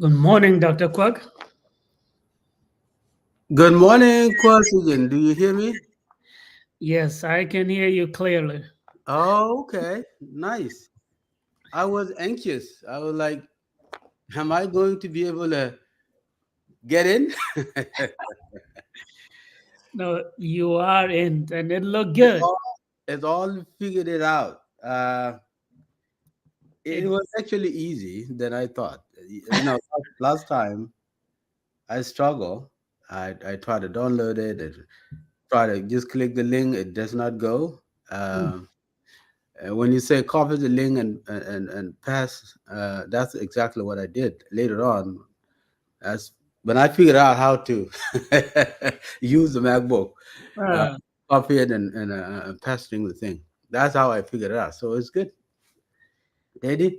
Good morning, Dr. Quag. Good morning, Thijin. Do you hear me? Yes, I can hear you clearly. Oh, okay. Nice. I was anxious. I was like, am I going to be able to get in? No, you are in, and it looked it's good. all it's all figured it out. It It, was actually easy than I thought. Last time I struggled. I tried to download it and try to just click the link. It does not go. mm, Um, and when you say copy the link and pass, that's exactly what I did later on. As when I figured out how to use the MacBook, uh, uh, copy it and pasting the thing. That's how I figured it out. So it's good. They did.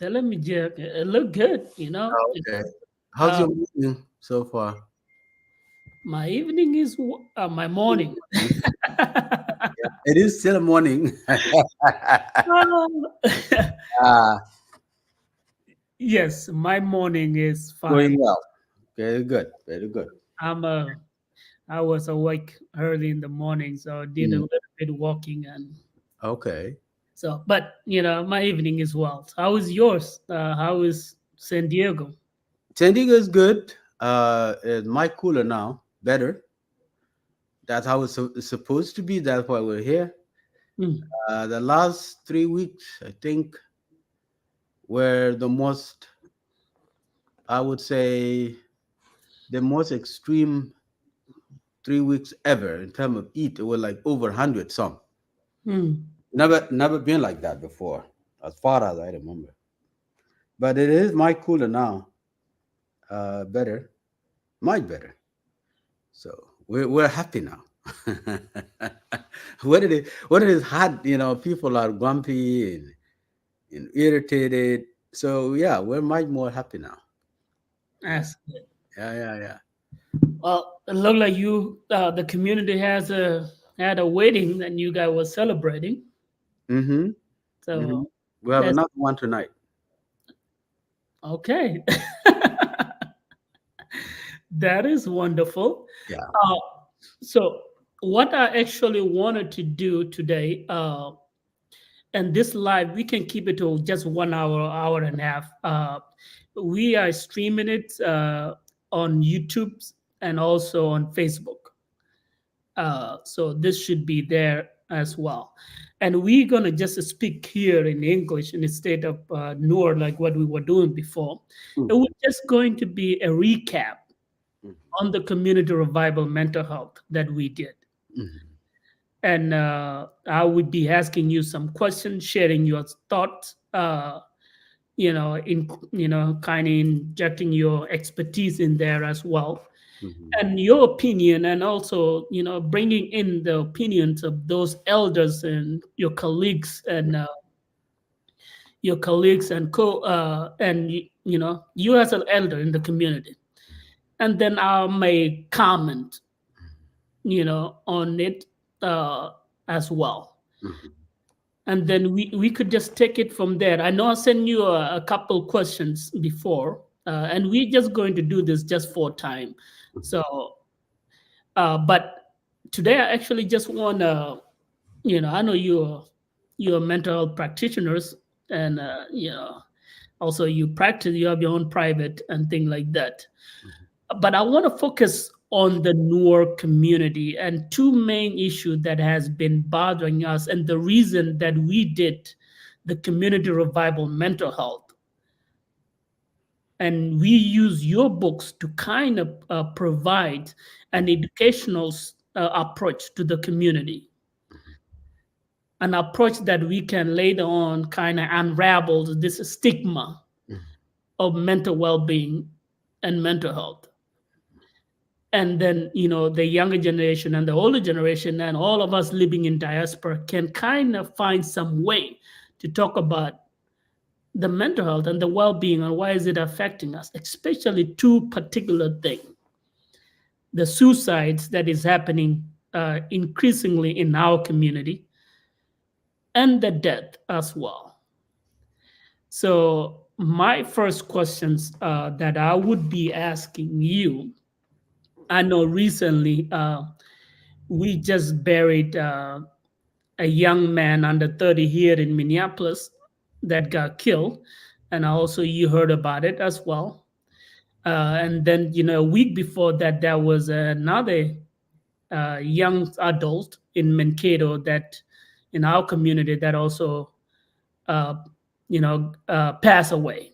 let me check. It looked good, Oh, okay. How's Uh, your morning so far? my evening is my morning. It is still morning. Um, Ah, yes, my morning is fine. going well. Very good. Very good. I'm I was awake early in the morning, so I did a Mm, little bit walking and okay. so. But my evening is well. So how is yours? How is San Diego? San Diego is good. It's much cooler now. Better. That's how it's supposed to be. That's why we're here. Mm, The last 3 weeks, I think, were the most, I would say, the most extreme 3 weeks ever in terms of heat. It was like over 100 some. mm. Never been like that before, as far as I remember. But it is much cooler now. Better, much better. So we're happy now. When it is hot, people are grumpy and irritated. So yeah, we're much more happy now. Yeah, That's good. yeah, yeah, yeah. Well, it looked like the community has had a wedding and you guys were celebrating. Mm-hmm. Mm-hmm. So We have that's another one tonight. okay. That is wonderful. Yeah. Uh, so what I actually wanted to do today, and this live, we can keep it to just 1 hour, hour and a half. We are streaming it on YouTube and also on Facebook. So this should be there as well. And we're gonna just speak here in English instead of Noor like what we were doing before. It was Mm-hmm. just going to be a recap Mm-hmm. on the community revival mental health that we did. Mm-hmm. And I would be asking you some questions, sharing your thoughts, kind of injecting your expertise in there as well Mm-hmm. and your opinion, and also bringing in the opinions of those elders and your colleagues and you as an elder in the community, and then I may comment on it uh, as well, Mm-hmm. and then we could just take it from there. I know I sent you a couple questions before, and we're just going to do this just for time. So but today I actually just want to, I know you're mental health practitioners, and also you have your own private and thing like that. But I want to focus on the newer community and two main issues that has been bothering us, and the reason that we did the community revival mental health, and we use your books to kind of provide an educational approach to the community, an approach that we can later on kind of unravel this stigma of mental well-being and mental health. And then the younger generation and the older generation and all of us living in diaspora can kind of find some way to talk about the mental health and the well-being and why is it affecting us, especially two particular things: the suicides that is happening increasingly in our community, and the death as well. So My first questions that I would be asking you, I know recently we just buried a young man under 30 here in Minneapolis that got killed. And also, you heard about it as well. And then, a week before that, there was another young adult in Mankato that in our community that also, uh, passed away.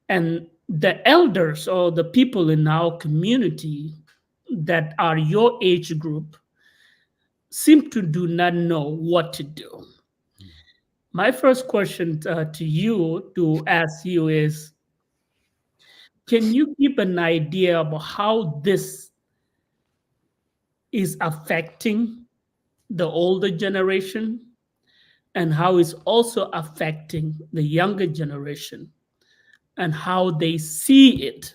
And the elders or the people in our community that are your age group seem to do not know what to do. My first question to you to ask you is, can you give an idea of how this is affecting the older generation and how it's also affecting the younger generation and how they see it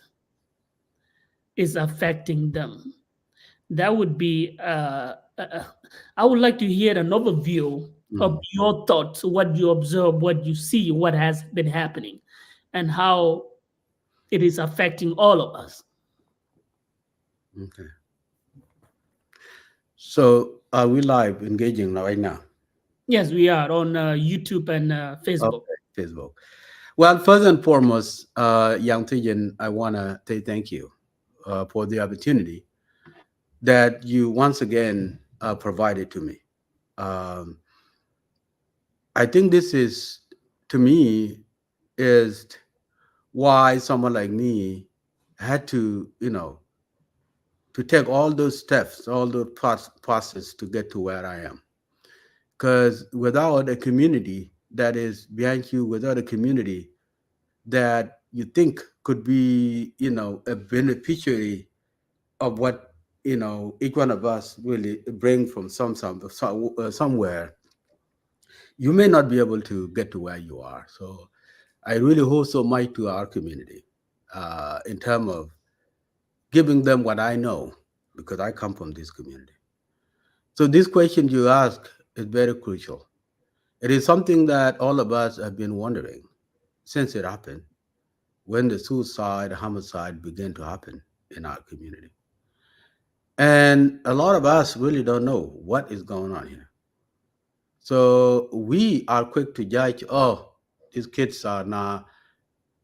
is affecting them? That would be, I would like to hear an overview of Mm. your thoughts, what you observe, what you see, what has been happening, and how it is affecting all of us. Okay. So are we live engaging right now? Yes, we are on YouTube and Facebook. Okay, Facebook. Well, first and foremost, Young Thijin, I want to say thank you for the opportunity that you once again provided to me. Um, I think this is, to me, is why someone like me had to, to take all those steps, all those process to get to where I am. Because without a community that is behind you, without a community that you think could be, a beneficiary of what, each one of us really bring from somewhere, you may not be able to get to where you are. So I really hope so much to our community in terms of giving them what I know, because I come from this community. So this question you ask is very crucial. It is something that all of us have been wondering since it happened, when the suicide, homicide began to happen in our community. And a lot of us really don't know what is going on here. So we are quick to judge, oh, these kids are not,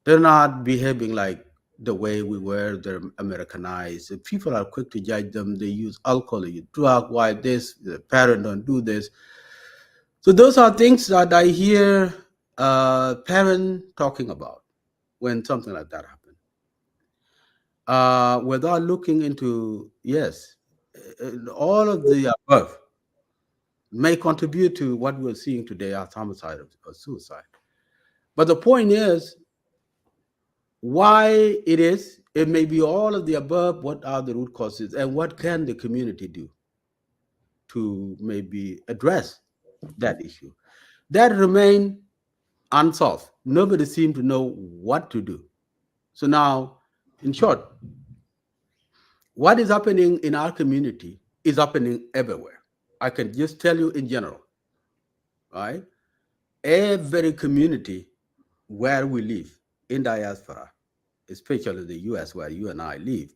they're not behaving like the way we were, they're Americanized. If people are quick to judge them, they use alcohol, they use drug, why this, the parent don't do this. So those are things that I hear parents talking about when something like that happens. Without looking into, yes, all of the above may contribute to what we're seeing today as homicide or suicide. But the point is, why it is, it may be all of the above. What are the root causes, and what can the community do to maybe address that issue? That remain unsolved. Nobody seems to know what to do. So now, in short, what is happening in our community is happening everywhere. I can just tell you in general, right? Every community where we live in diaspora, especially the US where you and I live,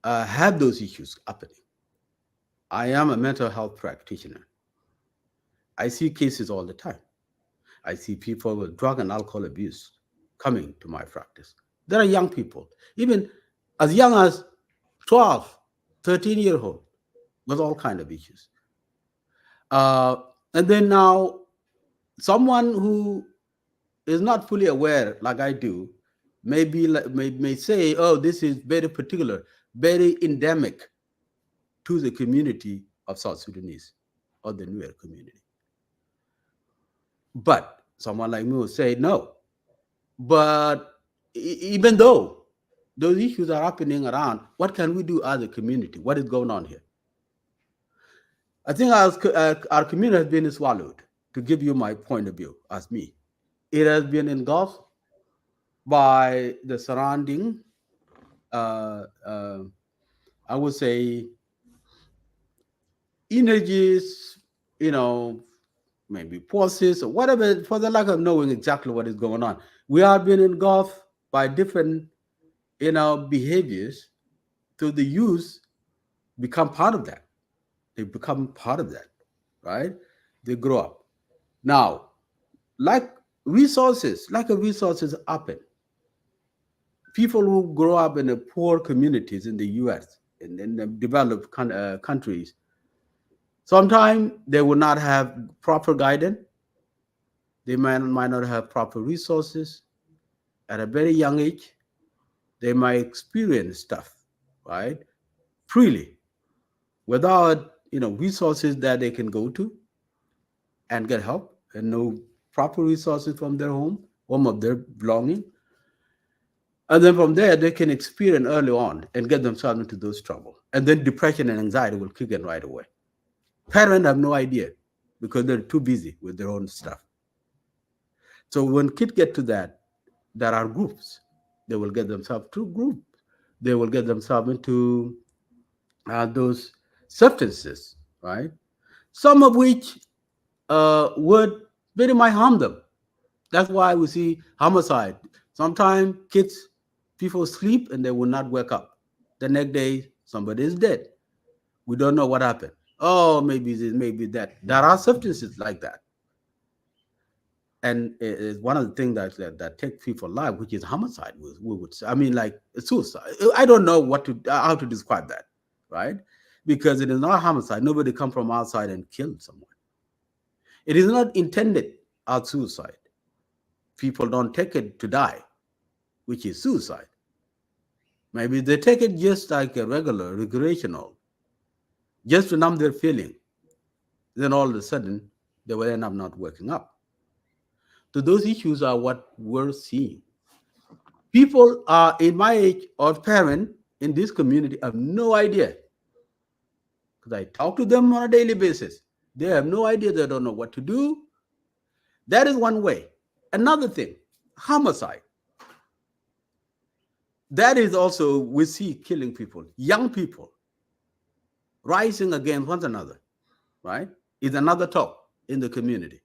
have those issues happening. I am a mental health practitioner. I see cases all the time. I see people with drug and alcohol abuse coming to my practice. There are young people, even as young as 12, 13-year old, with all kind of issues. Uh, and then now, someone who is not fully aware, like I do, may say, "Oh, this is very particular, very endemic to the community of South Sudanese or the Nuer community." But someone like me will say, "No." But even though those issues are happening around, what can we do as a community? What is going on here? I think our community has been swallowed. To give you my point of view, as me, it has been engulfed by the surrounding, uh, uh, I would say, energies, you know, maybe forces or whatever, for the lack of knowing exactly what is going on. We are being engulfed by different, behaviors. So the youth become part of that. They become part of that, right? They grow up. Now, like like a resources happen. People who grow up in the poor communities in the U.S. and in the developed countries, sometimes they will not have proper guidance. They might not have proper resources at a very young age. They might experience stuff, right, freely without resources that they can go to and get help, and no proper resources from their home of their belonging. And then from there, they can experience early on and get themselves into those trouble. And then depression and anxiety will kick in right away. Parents have no idea because they're too busy with their own stuff. So when kids get to that, there are groups. They will get themselves to group. They will get themselves into those substances, right? Some of which would very much harm them. That's why we see homicide. Sometimes people sleep and they will not wake up. The next day, somebody is dead. We don't know what happened. Oh, maybe this, maybe that. There are substances like that, and it is one of the things that take people alive, which is homicide. We would say. I mean, like suicide. I don't know how to describe that, right? Because it is not homicide. Nobody come from outside and kill someone. It is not intended as suicide. People don't take it to die, which is suicide. Maybe they take it just like a regular, recreational, just to numb their feeling. Then all of a sudden, they will end up not waking up. So those issues are what we're seeing. People are in my age or parent in this community have no idea because I talk to them on a daily basis. They have no idea. They don't know what to do. That is one way. Another thing, homicide. That is also, we see killing people, young people rising against one another, right? Is another talk in the community.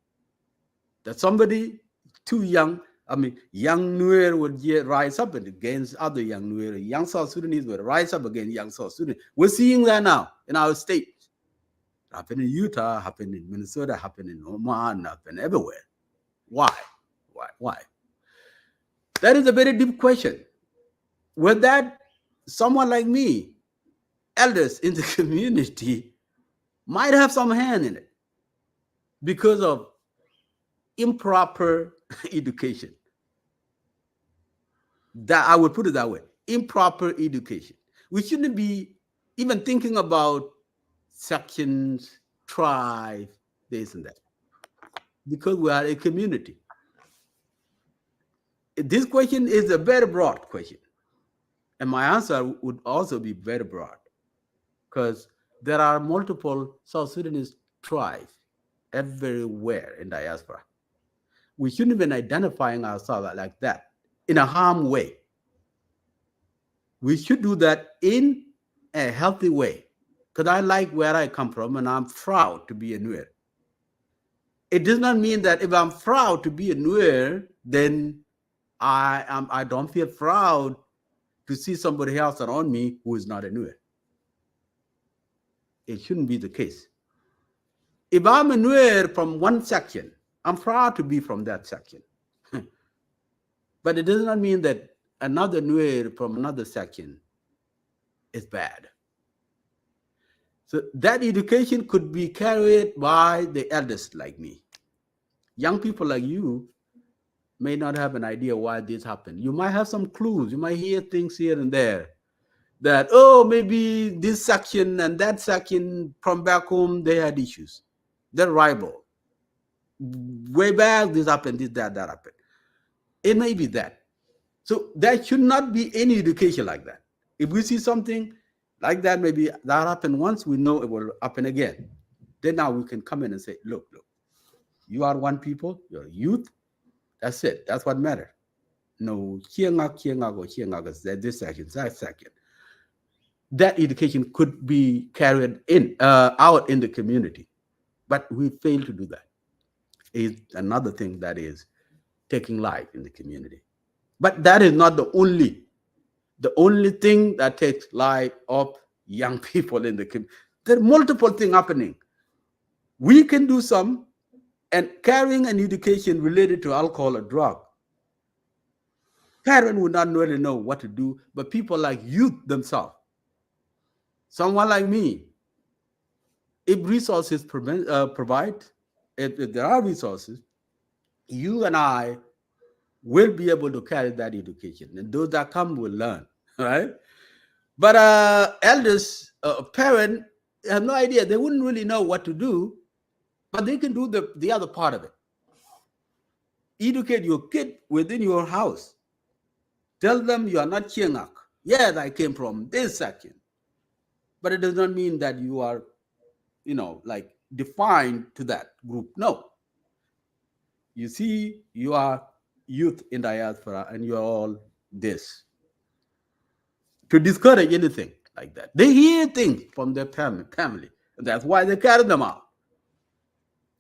That somebody too young, I mean, young Nuer would rise up against other young Nuer. Young South Sudanese would rise up against young South Sudanese. We're seeing that now in our state. It happened in Utah, happened in Minnesota, happened in Oman, happened everywhere. Why? Why? That is a very deep question. With that, someone like me, elders in the community, might have some hand in it because of improper education. That I would put it that way: improper education. We shouldn't be even thinking about sections, tribes, this and that, because we are a community. This question is a very broad question, and my answer would also be very broad, because there are multiple South Sudanese tribes everywhere in diaspora. We shouldn't even identifying ourselves like that in a harm way. We should do that in a healthy way. Because I like where I come from and I'm proud to be a Nuer. It does not mean that if I'm proud to be a Nuer, then I don't feel proud to see somebody else around me who is not a Nuer. It shouldn't be the case. If I'm a Nuer from one section, I'm proud to be from that section. But it does not mean that another Nuer from another section is bad. So that education could be carried by the elders like me. Young people like you may not have an idea why this happened. You might have some clues. You might hear things here and there that, oh, maybe this section and that section from back home, they had issues. They're rival. Way back, this happened, that happened. It may be that. So there should not be any education like that. If we see something like that, maybe that happened once, we know it will happen again. Then now we can come in and say, look, you are one people, you're youth. That's it. That's what matters. No, this section, that section. That education could be carried out in the community, but we fail to do that. is another thing that is taking life in the community. But that is not the only thing that takes life of young people in the community. There are multiple things happening. We can do some, and carrying an education related to alcohol or drug. Parents would not really know what to do, but people like youth themselves, someone like me, if resources provide, if there are resources, you and I will be able to carry that education, and those that come will learn, right? But elders, parent, have no idea. They wouldn't really know what to do, but they can do the other part of it. Educate your kid within your house. Tell them you are not Chiangak. Yes, I came from this section, but it does not mean that you are, like defined to that group. No, you see, you are youth in diaspora, and you are all this. To discourage anything like that, they hear things from their family, and that's why they carry them out.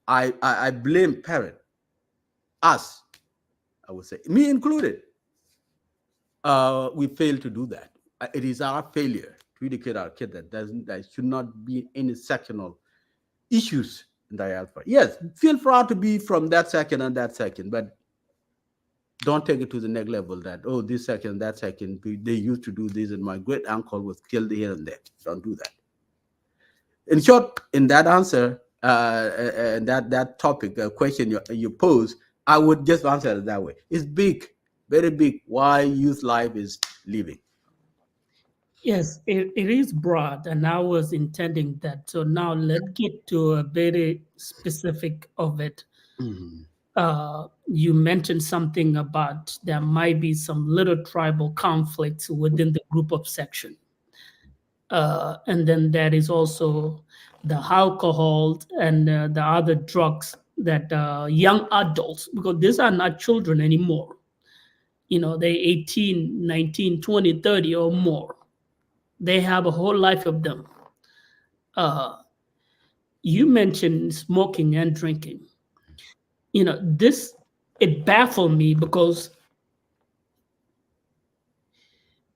I blame parent, us, I would say, me included. We fail to do that. It is our failure to educate our kid that should not be any sectional issues in diaspora. Yes, feel proud to be from that section and that section, but don't take it to the next level that, oh, this section, that section, they used to do this, and my great uncle was killed here and there. Don't do that. In short, in that answer, and that topic question you pose, I would just answer it that way. It's big, very big. Why youth life is living. Yes, it is broad, and I was intending that. So now let's get to a very specific of it. Mhm. You mentioned something about there might be some little tribal conflicts within the group of section. And then there is also the alcohol and the other drugs that young adults, because these are not children anymore. They 18, 19, 20, 30 or more. They have a whole life of them. Uh, you mentioned smoking and drinking. This, it baffled me because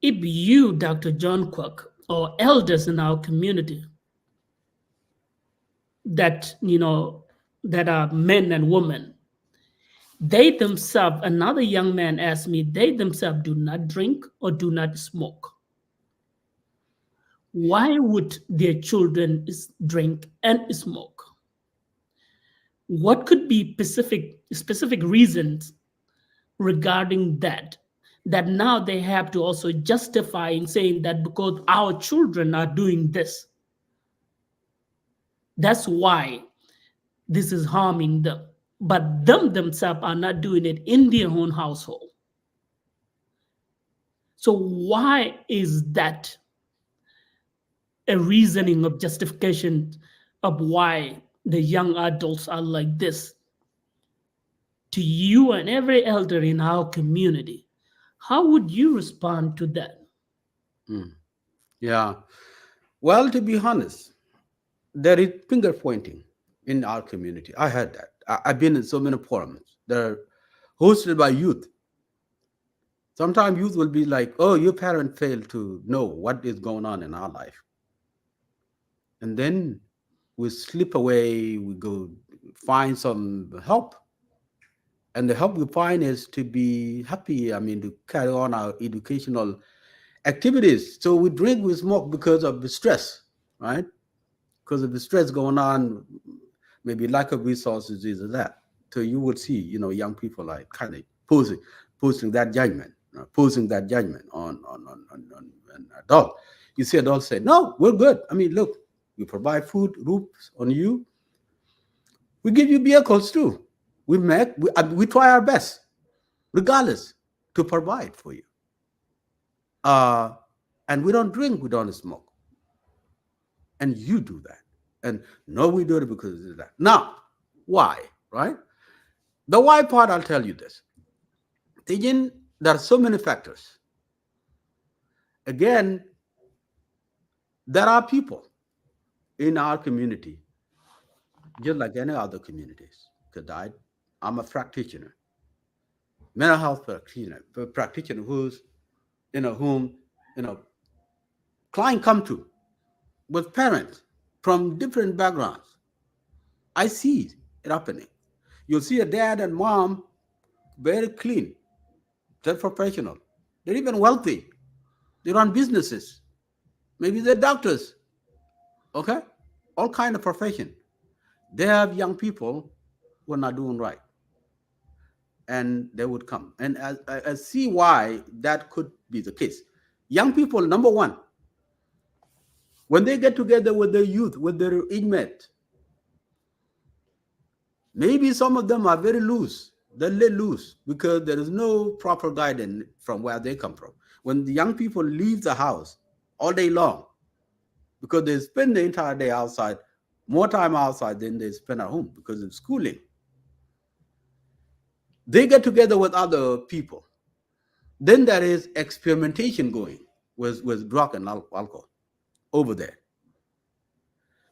if you, Dr. John Kuek, or elders in our community that, that are men and women, they themselves, another young man asked me, they themselves do not drink or do not smoke. Why would their children drink and smoke? What could be specific reasons regarding that now they have to also justify in saying that because our children are doing this, that's why this is harming them, but them themselves are not doing it in their own household. So why is that a reasoning of justification of why the young adults are like this to you and every elder in our community? How would you respond to that? Mm. Yeah. Well, to be honest, there is finger pointing in our community. I heard that. I've been in so many forums. They're hosted by youth. Sometimes youth will be like, oh, your parent failed to know what is going on in our life. And then we slip away, we go find some help. And the help we find is to be happy, I mean, to carry on our educational activities. So we drink, we smoke because of the stress, right? Because of the stress going on, maybe lack of resources, is that. So you will see, young people like kind of posting that judgment, posing that judgment on an adult. You see adults say, no, we're good. I mean, look, we provide food, roofs on you. We give you vehicles too. We try our best, regardless, to provide for you. Uh, and we don't drink, we don't smoke. And you do that. And no, we do it because of that. Now, why? Right? The why part, I'll tell you this. Thijin, there are so many factors. Again, there are people in our community, just like any other communities, could die. I'm a practitioner, mental health practitioner who's, whom, you know, client come to with parents from different backgrounds. I see it happening. You'll see a dad and mom very clean, they're professional, they're even wealthy, they run businesses, maybe they're doctors, okay, all kind of profession. They have young people who are not doing right, and they would come. And I see why that could be the case. Young people, number one, when they get together with their youth, with their inmate, maybe some of them are very loose. They're let loose because there is no proper guidance from where they come from. When the young people leave the house all day long, because they spend the entire day outside, more time outside than they spend at home because of schooling, they get together with other people. Then there is experimentation going with drug and alcohol over there.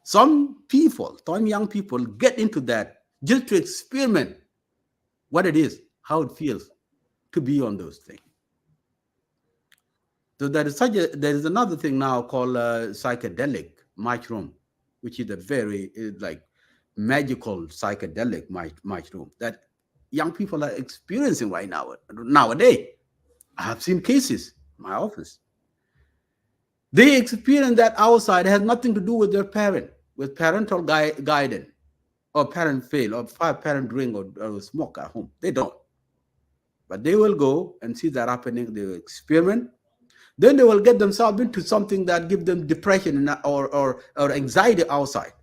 Some young people get into that just to experiment what it is, how it feels to be on those things. So there is another thing now called psychedelic mushroom, which is a very like magical psychedelic mushroom that young people are experiencing right now nowadays. I have seen cases in my office. They experience that outside. It has nothing to do with their parent, with parental guidance, or parent fail, or parent drink or smoke at home. They don't. But they will go and see that happening. They will experiment. Then they will get themselves into something that gives them depression or anxiety outside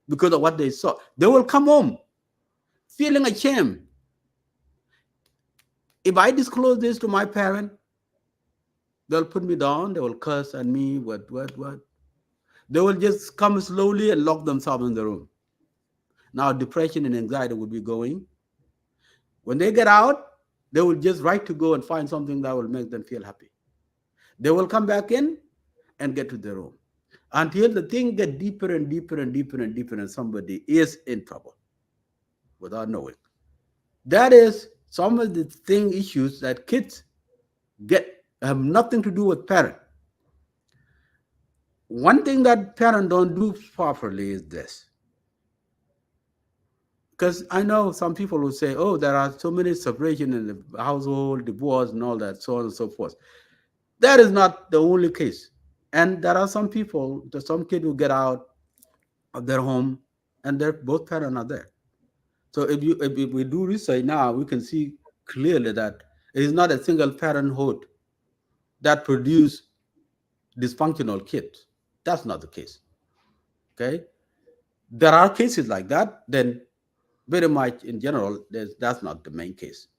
because of what they saw. They will come home feeling ashamed. If I disclose this to my parent, they'll put me down. They will curse at me. What? They will just come slowly and lock themselves in the room. Now depression and anxiety will be going. When they get out, they will just right to go and find something that will make them feel happy. They will come back in and get to their room until the thing get deeper and deeper and deeper and deeper, and somebody is in trouble without knowing. That is some of the issues that kids get have nothing to do with parent. One thing that parents don't do properly is this. Because I know some people will say, oh, there are so many separation in the household, divorce and all that, so on and so forth. That is not the only case. And there are some people, there's some kids who get out of their home and their both parents are there. So if we do research now, we can see clearly that it is not a single parenthood that produce dysfunctional kids. That's not the case. Okay? There are cases like that, then very much in general, that's not the main case.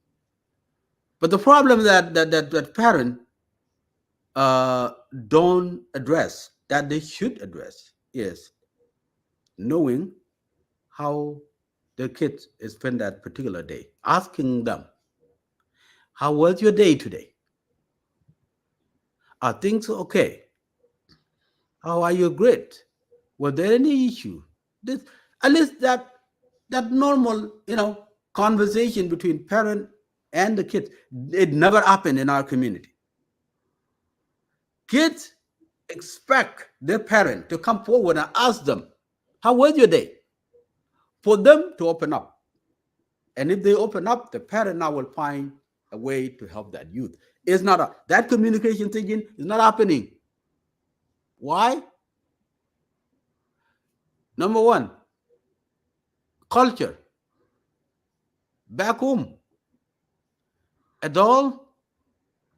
But the problem that parents don't address, that they should address, is knowing how the kids spend that particular day, asking them, how was your day today? Are things okay? How are you? Great. Was there any issue? This, at least that normal, conversation between parent and the kids, it never happened in our community. Kids expect their parent to come forward and ask them, how was your day? For them to open up. And if they open up, the parent now will find a way to help that youth. It's not that communication thinking is not happening. Why? Number one, culture. Back home, adult,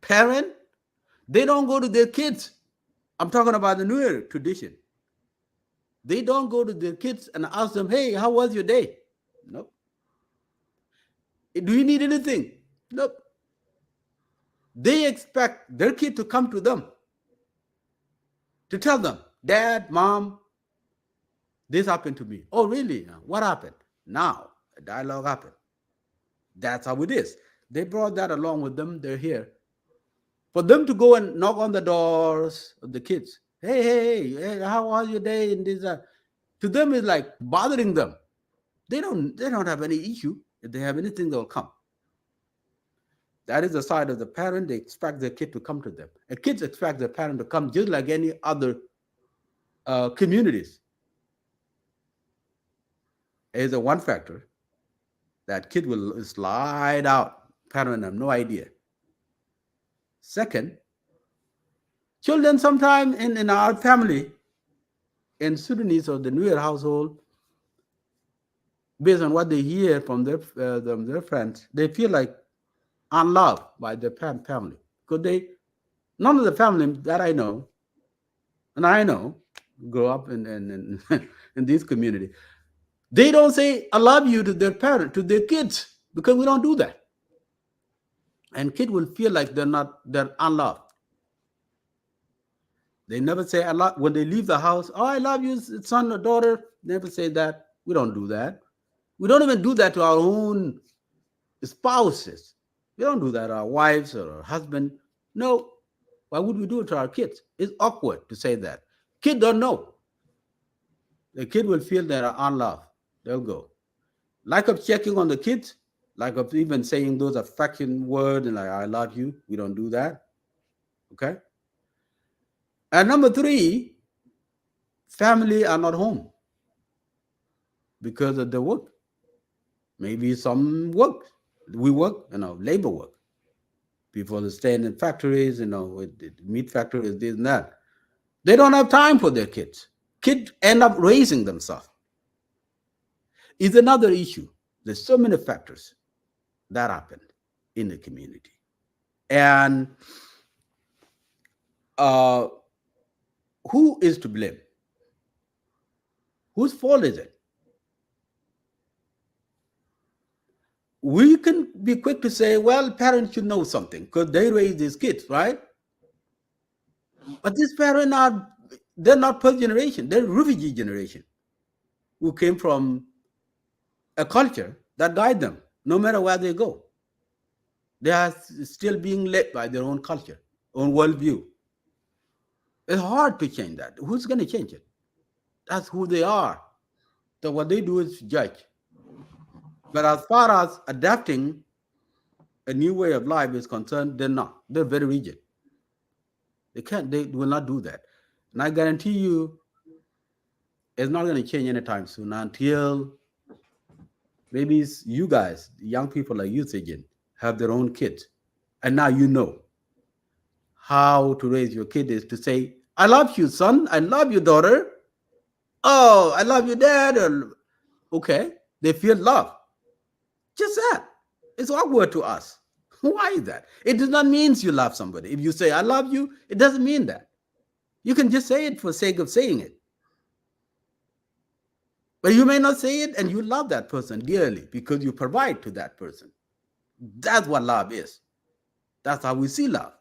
parent, they don't go to their kids. I'm talking about the New Year tradition. They don't go to their kids and ask them, hey, how was your day? Nope. Do you need anything? Nope. They expect their kid to come to them, to tell them, Dad, Mom, this happened to me. Oh, really? What happened? Now, a dialogue happened. That's how it is. They brought that along with them. They're here. For them to go and knock on the doors of the kids. Hey, how was your day? And this, to them, is like bothering them. They don't have any issue. If they have anything, they'll come. That is the side of the parent. They expect their kid to come to them. And kids expect their parent to come just like any other communities. Is a one factor that kid will slide out. Parent have no idea. Second, children sometimes in our family, in Sudanese or the Nuer household, based on what they hear from their friends, they feel like unloved by their family because they none of the family that I know and I know grow up in in this community. They don't say "I love you" to their parent to their kids because we don't do that, and kid will feel like they're unloved. They never say "I love" when they leave the house. Oh, I love you, son or daughter. Never say that. We don't do that. We don't even do that to our own spouses. We don't do that to our wives or our husband. No. Why would we do it to our kids? It's awkward to say that. Kid don't know. The kid will feel they're unloved. They'll go. Lack of checking on the kids, lack of even saying those affection words and like I love you. We don't do that. Okay. And number three, family are not home because of the work. Maybe some work. We work, labor work. People stay in factories, meat factories, this and that. They don't have time for their kids. Kids end up raising themselves. Is another issue. There's so many factors that happen in the community. And uh, who is to blame? Whose fault is it? We can be quick to say, well, parents should know something because they raise these kids, right? But these parents they're not first generation, they're refugee generation who came from a culture that guide them no matter where they go. They are still being led by their own culture, own worldview. It's hard to change that. Who's going to change it? That's who they are. So what they do is judge. But as far as adapting a new way of life is concerned, they're not. They're very rigid. They will not do that. And I guarantee you, it's not going to change anytime soon until maybe you guys, young people like you, Thijin, have their own kids. And now you know how to raise your kid is to say, I love you, son. I love you, daughter. Oh, I love you, dad. Okay. They feel love. Just that. It's awkward to us. Why is that? It does not mean you love somebody. If you say, I love you, it doesn't mean that. You can just say it for sake of saying it. But you may not say it and you love that person dearly because you provide to that person. That's what love is. That's how we see love.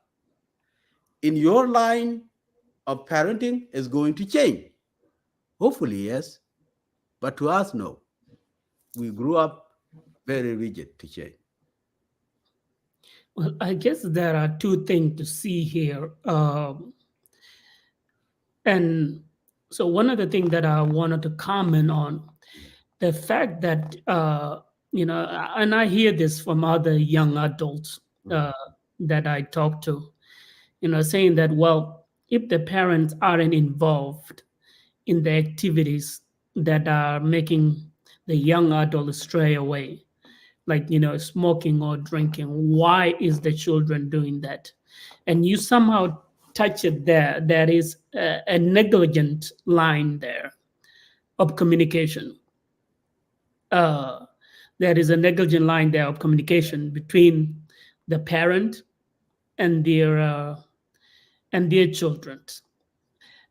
In your line of parenting is going to change. Hopefully, yes. But to us, no. We grew up very rigid to change. Well, I guess there are two things to see here. And so, one of the things that I wanted to comment on the fact that, and I hear this from other young adults uh, that I talk to, saying that, well, if the parents aren't involved in the activities that are making the young adult stray away, like smoking or drinking, why is the children doing that? And you somehow touch it there is a negligent line there of communication. uh, there is a negligent line there of communication between the parent and their children.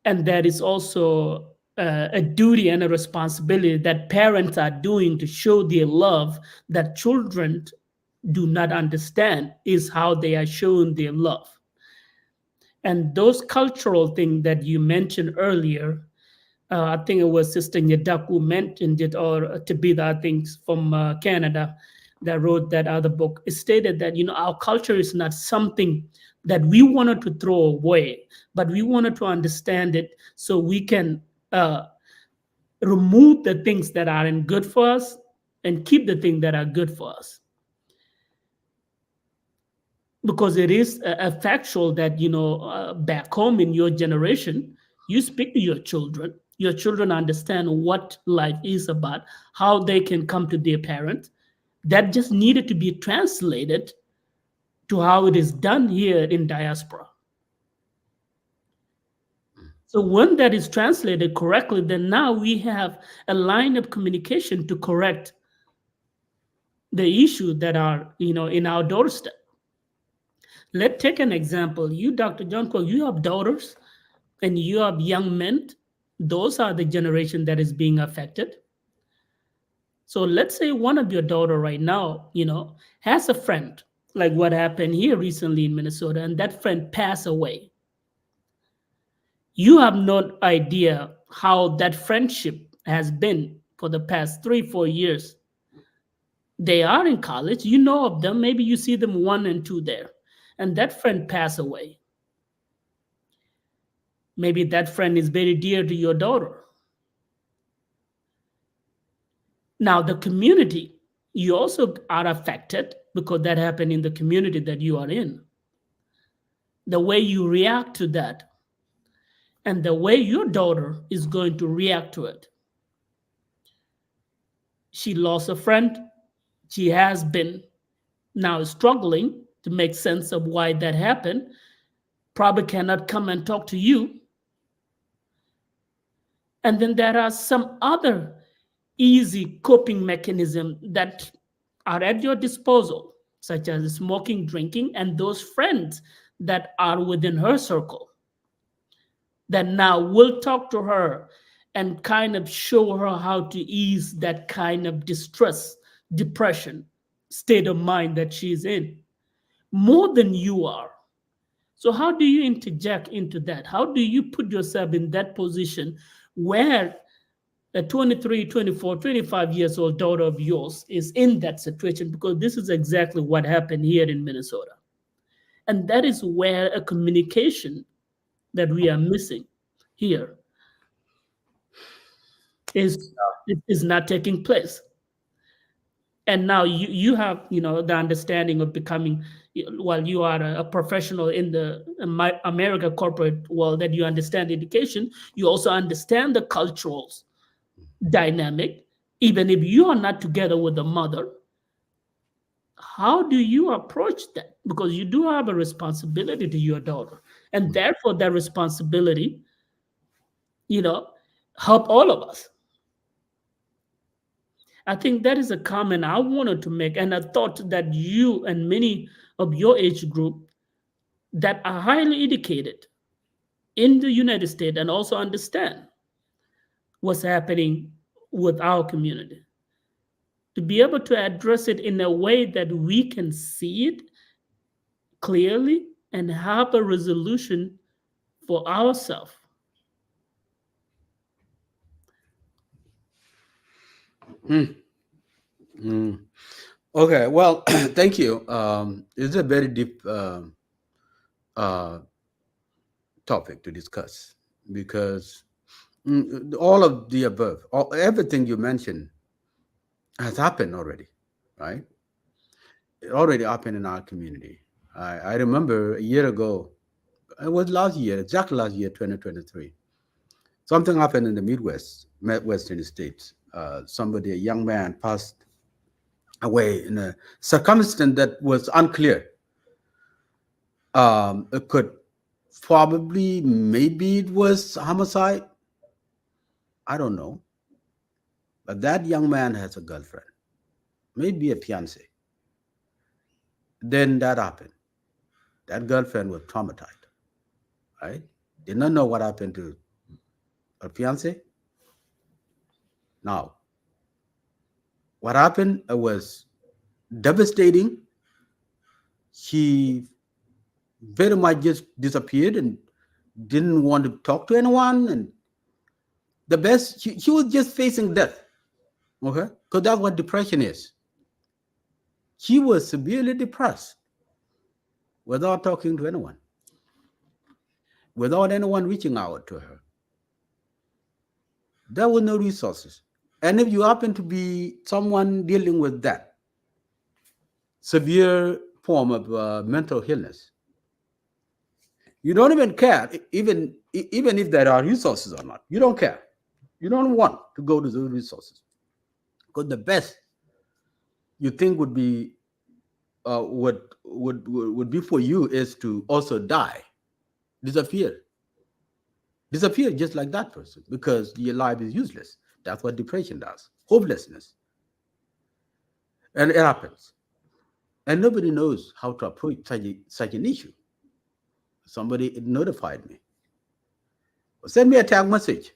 And there is also a duty and a responsibility that parents are doing to show their love that children do not understand is how they are showing their love. And those cultural things that you mentioned earlier, I think it was Sister Nyadak who mentioned it, or Tabitha, I think, from Canada, that wrote that other book. It stated that, our culture is not something that we wanted to throw away, but we wanted to understand it so we can remove the things that aren't good for us and keep the things that are good for us. Because it is a factual that, back home in your generation, you speak to your children understand what life is about, how they can come to their parents. That just needed to be translated to how it is done here in diaspora. So when that is translated correctly, then now we have a line of communication to correct the issue that are, in our doorstep. Let's take an example. You, Dr. John Kuek, you have daughters and you have young men. Those are the generation that is being affected. So let's say one of your daughter right now, has a friend, like what happened here recently in Minnesota, and that friend passed away. You have no idea how that friendship has been for the past 3-4 years. They are in college, you know of them, maybe you see them 1 and 2 there, and that friend passed away. Maybe that friend is very dear to your daughter. Now, the community, you also are affected because that happened in the community that you are in. The way you react to that and the way your daughter is going to react to it. She lost a friend. She has been now struggling to make sense of why that happened. Probably cannot come and talk to you. And then there are some other easy coping mechanisms that are at your disposal, such as smoking, drinking, and those friends that are within her circle that now will talk to her and kind of show her how to ease that kind of distress, depression state of mind that she's in more than you are. So, how do you interject into that? How do you put yourself in that position where a 23, 24, 25 years old daughter of yours is in that situation? Because this is exactly what happened here in Minnesota. And that is where a communication that we are missing here is is not taking place. And now you have the understanding of becoming, while you are a professional in the America corporate world, that you understand education, you also understand the cultural dynamic. Even if you are not together with the mother, how do you approach that? Because you do have a responsibility to your daughter, and therefore that responsibility, you know help all of us. I think that is a comment I wanted to make, and I thought that you and many of your age group that are highly educated in the United States and also understand what's happening with our community, to be able to address it in a way that we can see it clearly and have a resolution for ourselves. Hmm. Okay, well, thank you. It's a very deep uh, topic to discuss because all of the above, everything you mentioned has happened already, right? It already happened in our community. I remember a year ago, it was last year, exactly last year, 2023. Something happened in the Midwest, Western states. Somebody, a young man, passed away in a circumstance that was unclear. It could probably, maybe it was homicide. I don't know. But that young man has a girlfriend, maybe a fiance. Then that happened. That girlfriend was traumatized, right? Did not know what happened to her fiance. Now, what happened was devastating. He very much just disappeared and didn't want to talk to anyone. And the best, he was just facing death. Okay? Because that's what depression is. He was severely depressed without talking to anyone, without anyone reaching out to her. There were no resources. And if you happen to be someone dealing with that severe form of mental illness, you don't even care, even if there are resources or not. You don't care. You don't want to go to those resources because the best you think would be would be for you is to also die, disappear, disappear just like that person because your life is useless. That's what depression does. Hopelessness, and it happens, and nobody knows how to approach such an issue. Somebody notified me, send me a tag message.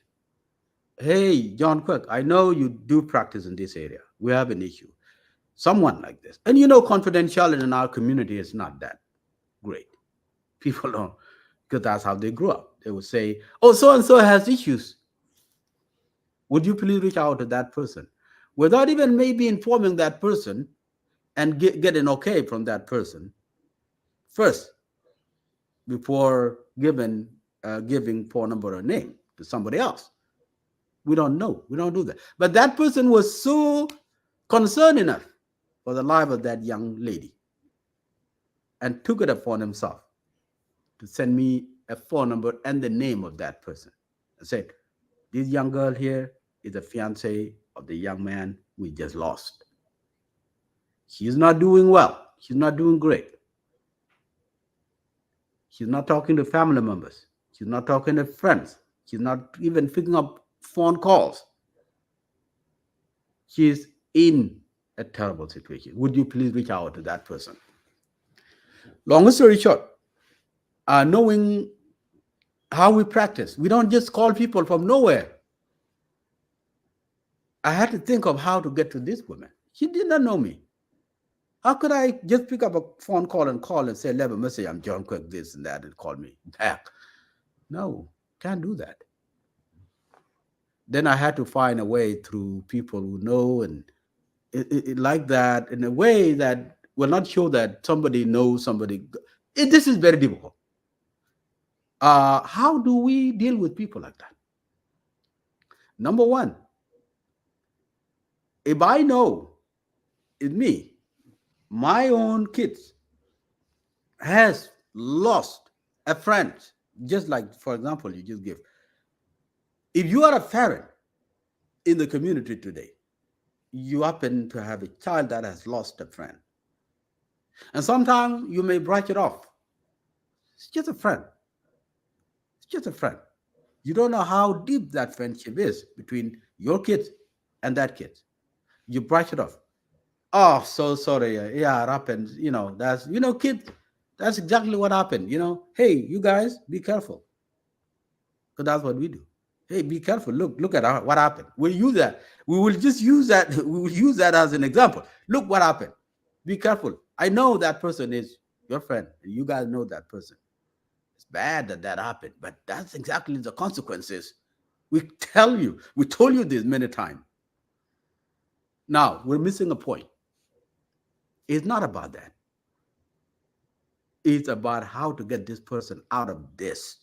Hey, John Quirk, I know you do practice in this area. We have an issue. Someone like this. And you know, confidentiality in our community is not that great. People don't, because that's how they grew up. They would say, oh, so and so has issues. Would you please reach out to that person? Without even maybe informing that person and get an okay from that person first before giving phone number or name to somebody else. We don't know. We don't do that. But that person was so concerned enough for the life of that young lady and took it upon himself to send me a phone number and the name of that person. I said, this young girl here is a fiance of the young man we just lost. She's not doing well. She's not doing great. She's not talking to family members. She's not talking to friends. She's not even picking up phone calls. She's in a terrible situation. Would you please reach out to that person? Long story short, knowing how we practice, we don't just call people from nowhere. I had to think of how to get to this woman. She did not know me. How could I just pick up a phone call and say, leave a message, I'm John Quick, this and that, and call me back? No, can't do that. Then I had to find a way through people who know and like that in a way that will not show that somebody knows somebody. This is very difficult. How do we deal with people like that? Number one, if I know it's me, my own kids has lost a friend, just like, for example, you just give. If you are a parent in the community today, you happen to have a child that has lost a friend. And sometimes you may brush it off. It's just a friend. It's just a friend. You don't know how deep that friendship is between your kids and that kid. You brush it off. Oh, so sorry. Yeah, it happens. That's, kids, that's exactly what happened. Hey, you guys, be careful. Because that's what we do. Hey, be careful. Look at what happened. We'll use that. We will just use that. We will use that as an example. Look what happened. Be careful. I know that person is your friend. And you guys know that person. It's bad that happened, but that's exactly the consequences. We told you this many times. Now, we're missing a point. It's not about that. It's about how to get this person out of this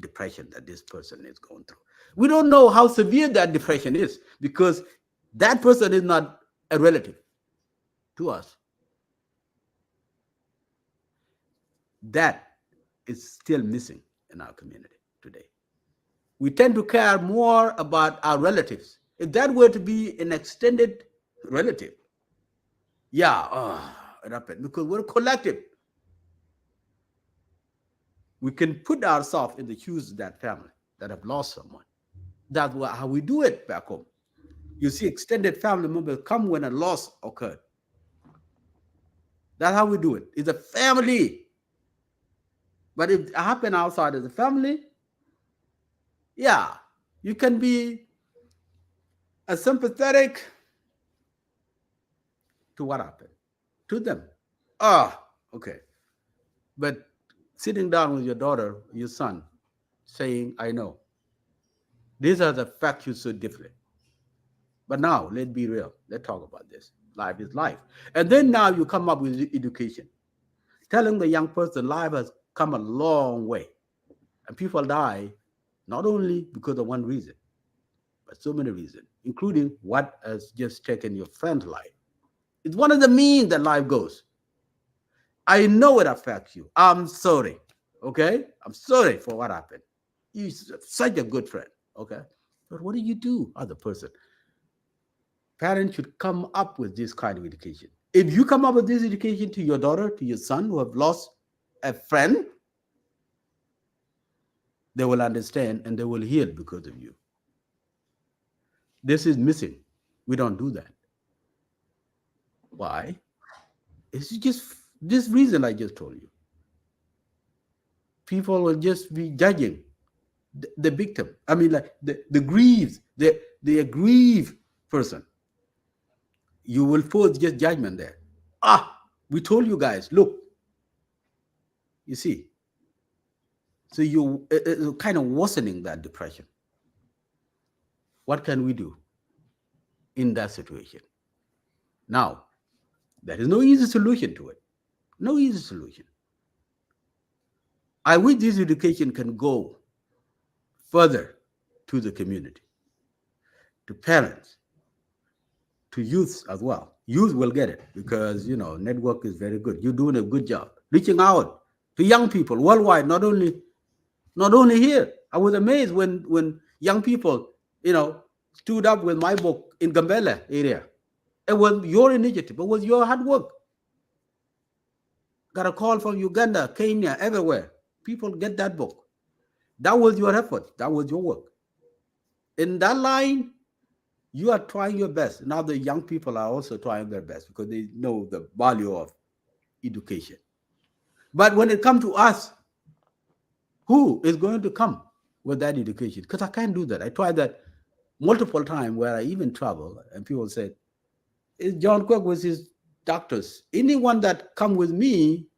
depression that this person is going through. We don't know how severe that depression is because that person is not a relative to us. That is still missing in our community today. We tend to care more about our relatives. If that were to be an extended relative, yeah, it happened because we're collective. We can put ourselves in the shoes of that family that have lost someone. That's how we do it back home. You see, extended family members come when a loss occurred. That's how we do it. It's a family. But if it happens outside of the family, yeah, you can be a sympathetic to what happened to them. Okay. But sitting down with your daughter, your son, saying, I know, these are the facts you should different. But now, let's be real. Let's talk about this. Life is life. And then now you come up with education, telling the young person life has come a long way. And people die not only because of one reason. for so many reasons, including what has just taken your friend's life. It's one of the means that life goes. I know it affects you. I'm sorry. Okay? I'm sorry for what happened. You're such a good friend. Okay? But what do you do, other person? Parents should come up with this kind of education. If you come up with this education to your daughter, to your son who have lost a friend, they will understand and they will heal because of you. This is missing. We don't do that. Why? It's just this reason I just told you. People will just be judging the victim. I mean, like the grieved, the aggrieved person. You will force just judgment there. Ah, we told you guys, look, you see. So you kind of worsening that depression. What can we do in that situation? Now, there is no easy solution to it. No easy solution. I wish this education can go further to the community, to parents, to youth as well. Youth will get it because network is very good. You're doing a good job reaching out to young people worldwide, not only here. I was amazed when young people, stood up with my book in Gambela area. It was your initiative. It was your hard work. Got a call from Uganda, Kenya, everywhere. People get that book. That was your effort. That was your work. In that line, you are trying your best. Now the young people are also trying their best because they know the value of education. But when it comes to us, who is going to come with that education? Because I can't do that. I tried that multiple times where I even travel and people said, it's John Kuek with his doctors. Anyone that come with me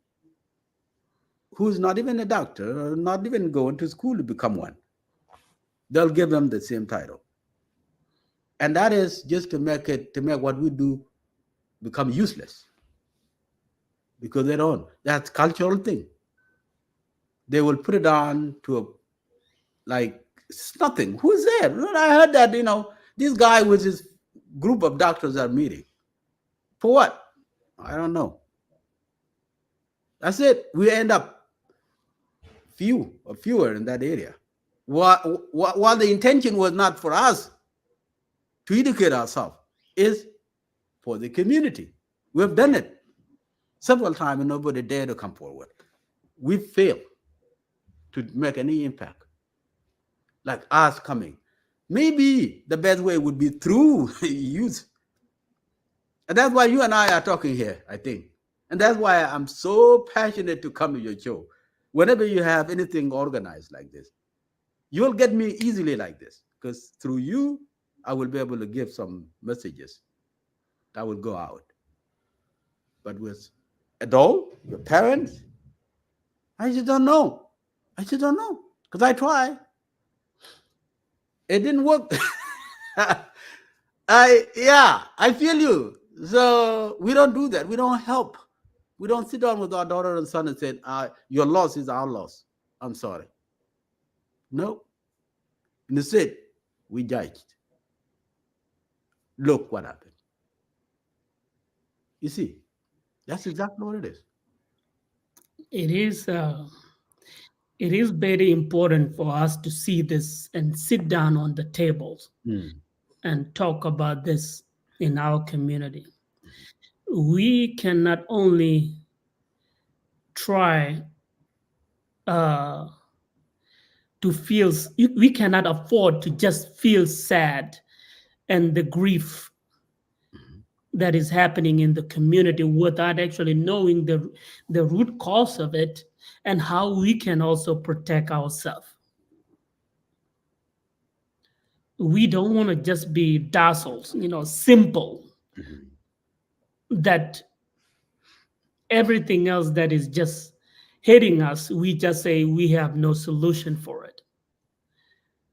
who's not even a doctor or not even going to school to become one, they'll give them the same title. And that is just to make what we do become useless. Because they don't. That's cultural thing. They will put it on to like it's nothing. Who's there? I heard that, this guy with his group of doctors are meeting. For what? I don't know. That's it. We end up fewer in that area. While the intention was not for us to educate ourselves, is for the community. We've done it several times and nobody dared to come forward. We failed to make any impact. Like us coming. Maybe the best way would be through youth. And that's why you and I are talking here, I think. And that's why I'm so passionate to come to your show. Whenever you have anything organized like this, you'll get me easily like this. Because through you, I will be able to give some messages that will go out. But with adult, your parents, I just don't know. Because I try. It didn't work. I feel you. So we don't do that. We don't help. We don't sit down with our daughter and son and say, your loss is our loss. I'm sorry. No. Instead, we judged. Look what happened. You see, that's exactly what it is. It is. It is very important for us to see this and sit down on the tables Mm. and talk about this in our community. We can not only try uh, to feel, we cannot afford to just feel sad and the grief that is happening in the community without actually knowing the root cause of it and how we can also protect ourselves. We don't want to just be docile, simple, that everything else that is just hitting us, we just say we have no solution for it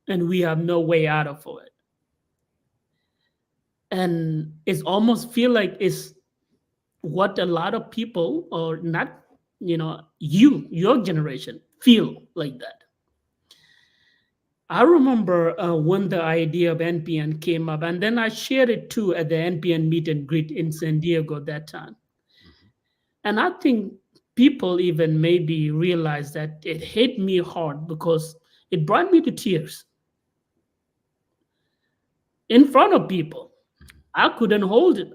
and we have no way out of it. And it's almost feel like it's what a lot of people, or not, your generation feel like that. I remember when the idea of NPN came up, and then I shared it too at the NPN meet and greet in San Diego that time. Mhm. And I think people even maybe realized that it hit me hard because it brought me to tears in front of people. I couldn't hold it.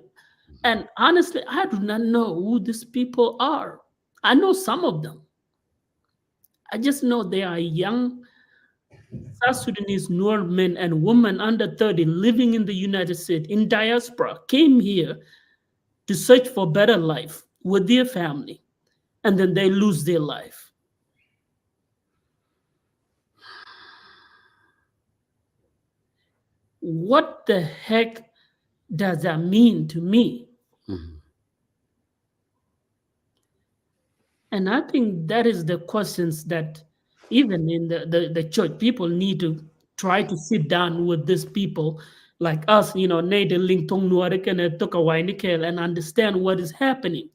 And honestly, I do not know who these people are. I know some of them. I just know they are young South Sudanese Nuer men and women under 30 living in the United States in diaspora came here to search for better life with their family, and then they lose their life. What the heck does that mean to me? Mhm. And I think that is the questions that even in the church, people need to try to sit down with these people like us, native Lingtong Nuarik and Tukawai and understand what is happening.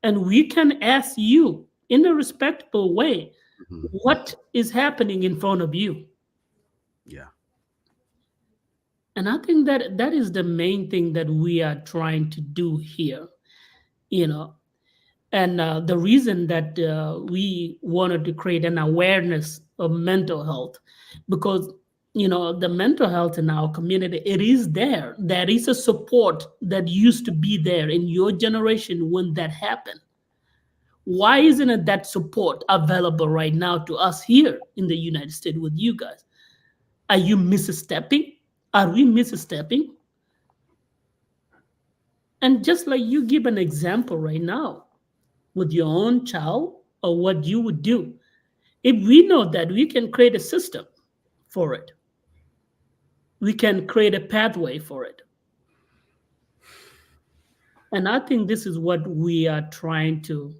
And we can ask you in a respectable way Mhm. what is happening in front of you. Yeah. And I think that that is the main thing that we are trying to do here, you know. And the reason that we wanted to create an awareness of mental health, because the mental health in our community, it is there. There is a support that used to be there in your generation when that happened. Why isn't it that support available right now to us here in the United States with you guys? Are you misstepping? Are we misstepping? And just like you give an example right now with your own child or what you would do, if we know that we can create a system for it, we can create a pathway for it. And I think this is what we are trying to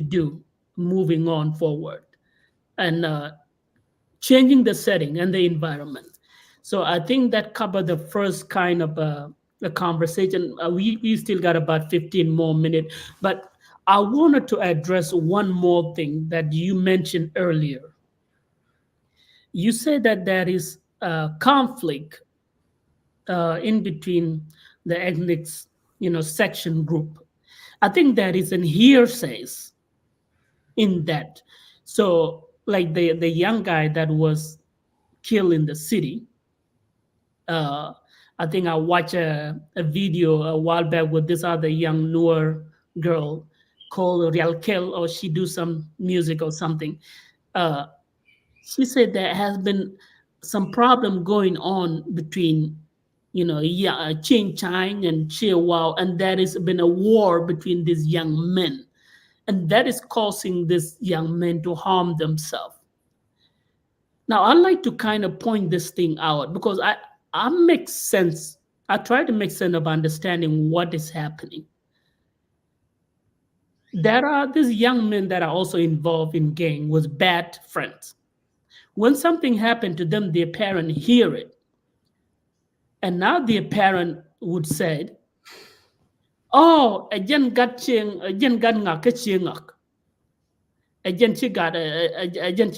do moving on forward. And changing the setting and the environment. So I think that covered the first kind of the conversation. We still got about 15 more minutes, but I wanted to address one more thing that you mentioned earlier. You said that there is a conflict in between the ethnic, section group. I think there is an hearsays in that. So, like the young guy that was killed in the city, uh, I think I watched a video a while back with this other young newer girl called Rialkel, or she do some music or something. Uh, she said there has been some problem going on between, yeah, Ching Chang and Chia Wow, and there has been a war between these young men, and that is causing these young men to harm themselves. Now, I like to kind of point this thing out because I make sense. I try to make sense of understanding what is happening. There are these young men that are also involved in gang with bad friends. When something happened to them, their parent hear it, and now their parent would say, "Oh, ajen gat ngak ke ngak, ajen chi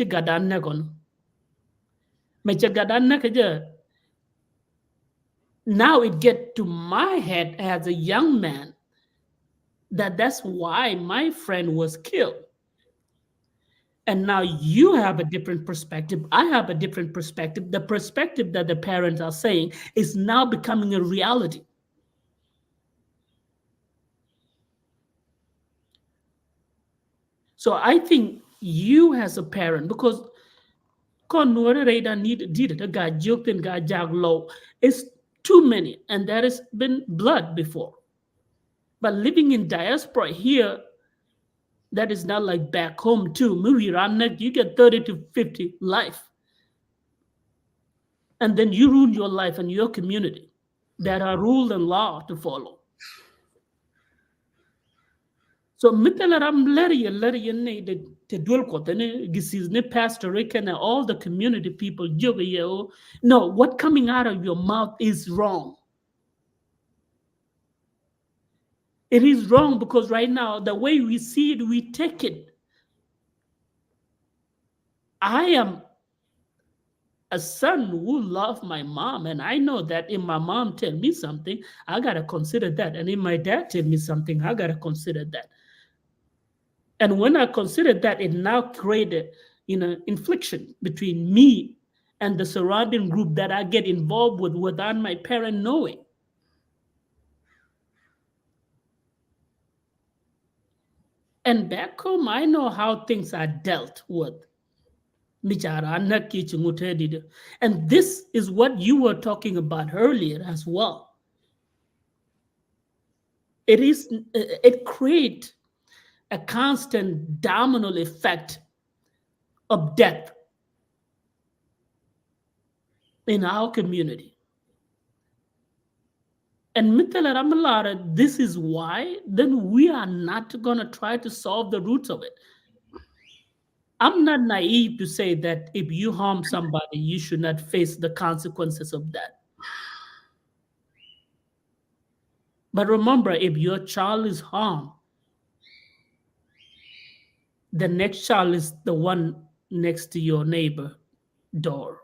gad an negon, me chi gad an Now it get to my head as a young man that that's why my friend was killed. And now you have a different perspective. I have a different perspective. The perspective that the parents are saying is now becoming a reality. So I think you as a parent, because kon nuore reida need did it, ga joked and ga jag low, is too many, and there has been blood before. But living in diaspora here, that is not like back home too. Movie run you get 30 to 50 life. And then you ruin your life and your community. There are rules and law to follow. So mitelaram leri ne de te dwell ko ne gisis ne pastor and all the community people joga yo. No, what coming out of your mouth is wrong. It is wrong because right now the way we see it, we take it. I am a son who love my mom, and I know that if my mom tell me something, I gotta consider that, and if my dad tell me something, I gotta consider that. And when I consider that, it now created, infliction between me and the surrounding group that I get involved with without my parent knowing. And back home, I know how things are dealt with. And this is what you were talking about earlier as well. It creates a constant domino effect of death in our community. And Mitala Ramalara, this is why then we are not going to try to solve the roots of it. I'm not naive to say that if you harm somebody, you should not face the consequences of that. But remember, if your child is harmed, the next child is the one next to your neighbor door.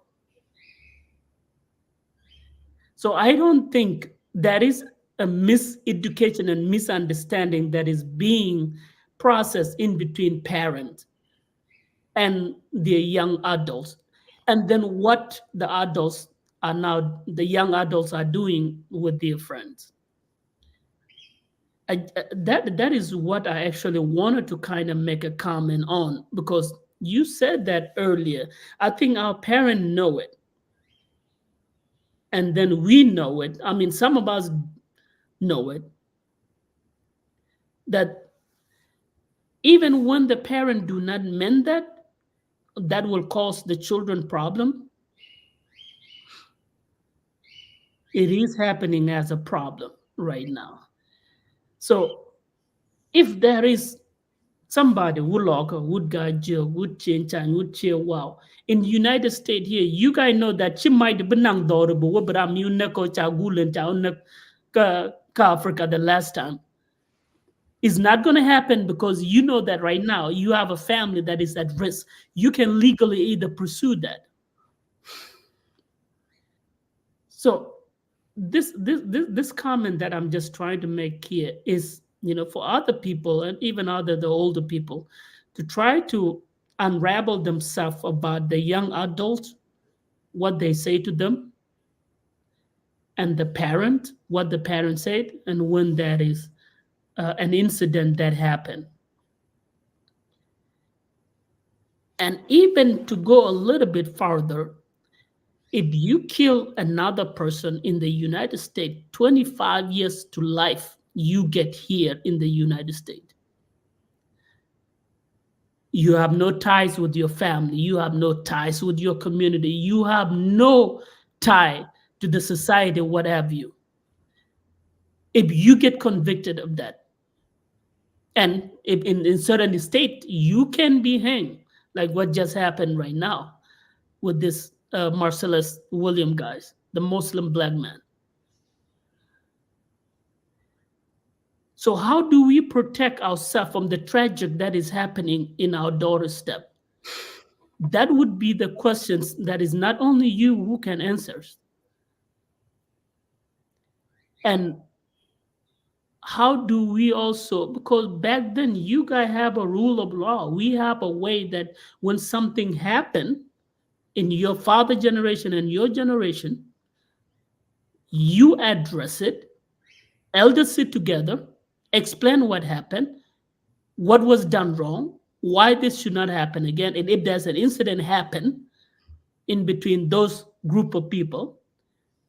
So I don't think that is a miseducation and misunderstanding that is being processed in between parents and their young adults. And then what the young adults are doing with their friends. That is what I actually wanted to kind of make a comment on, because you said that earlier. I think our parents know it, and then we know it. I mean, some of us know it, that even when the parent do not mean that will cause the children problem. It is happening as a problem right now. So if there is somebody who lock would guide you, would change and would cheer wow. In the United States here, you guys know that you might be nang dorable, but I'm you neko chagulen ka Africa the last time. It's not going to happen because you know that right now you have a family that is at risk. You can legally either pursue that. So this comment that I'm just trying to make here is, for other people and even the older people to try to unravel themselves about the young adults, what they say to them, and the parent, what the parent said, and when there is an incident that happened. And even to go a little bit farther, if you kill another person in the United States, 25 years to life, you get here in the United States. You have no ties with your family. You have no ties with your community. You have no tie to the society, what have you. If you get convicted of that, and if in certain state, you can be hanged, like what just happened right now with this Marcellus William guys, the Muslim black man. So how do we protect ourselves from the tragic that is happening in our doorstep? That would be the questions that is not only you who can answer. And how do we also, because back then you guys have a rule of law. We have a way that when something happened in your father generation and your generation, you address it, elders sit together, explain what happened, what was done wrong, why this should not happen again, and if there's an incident happen in between those group of people,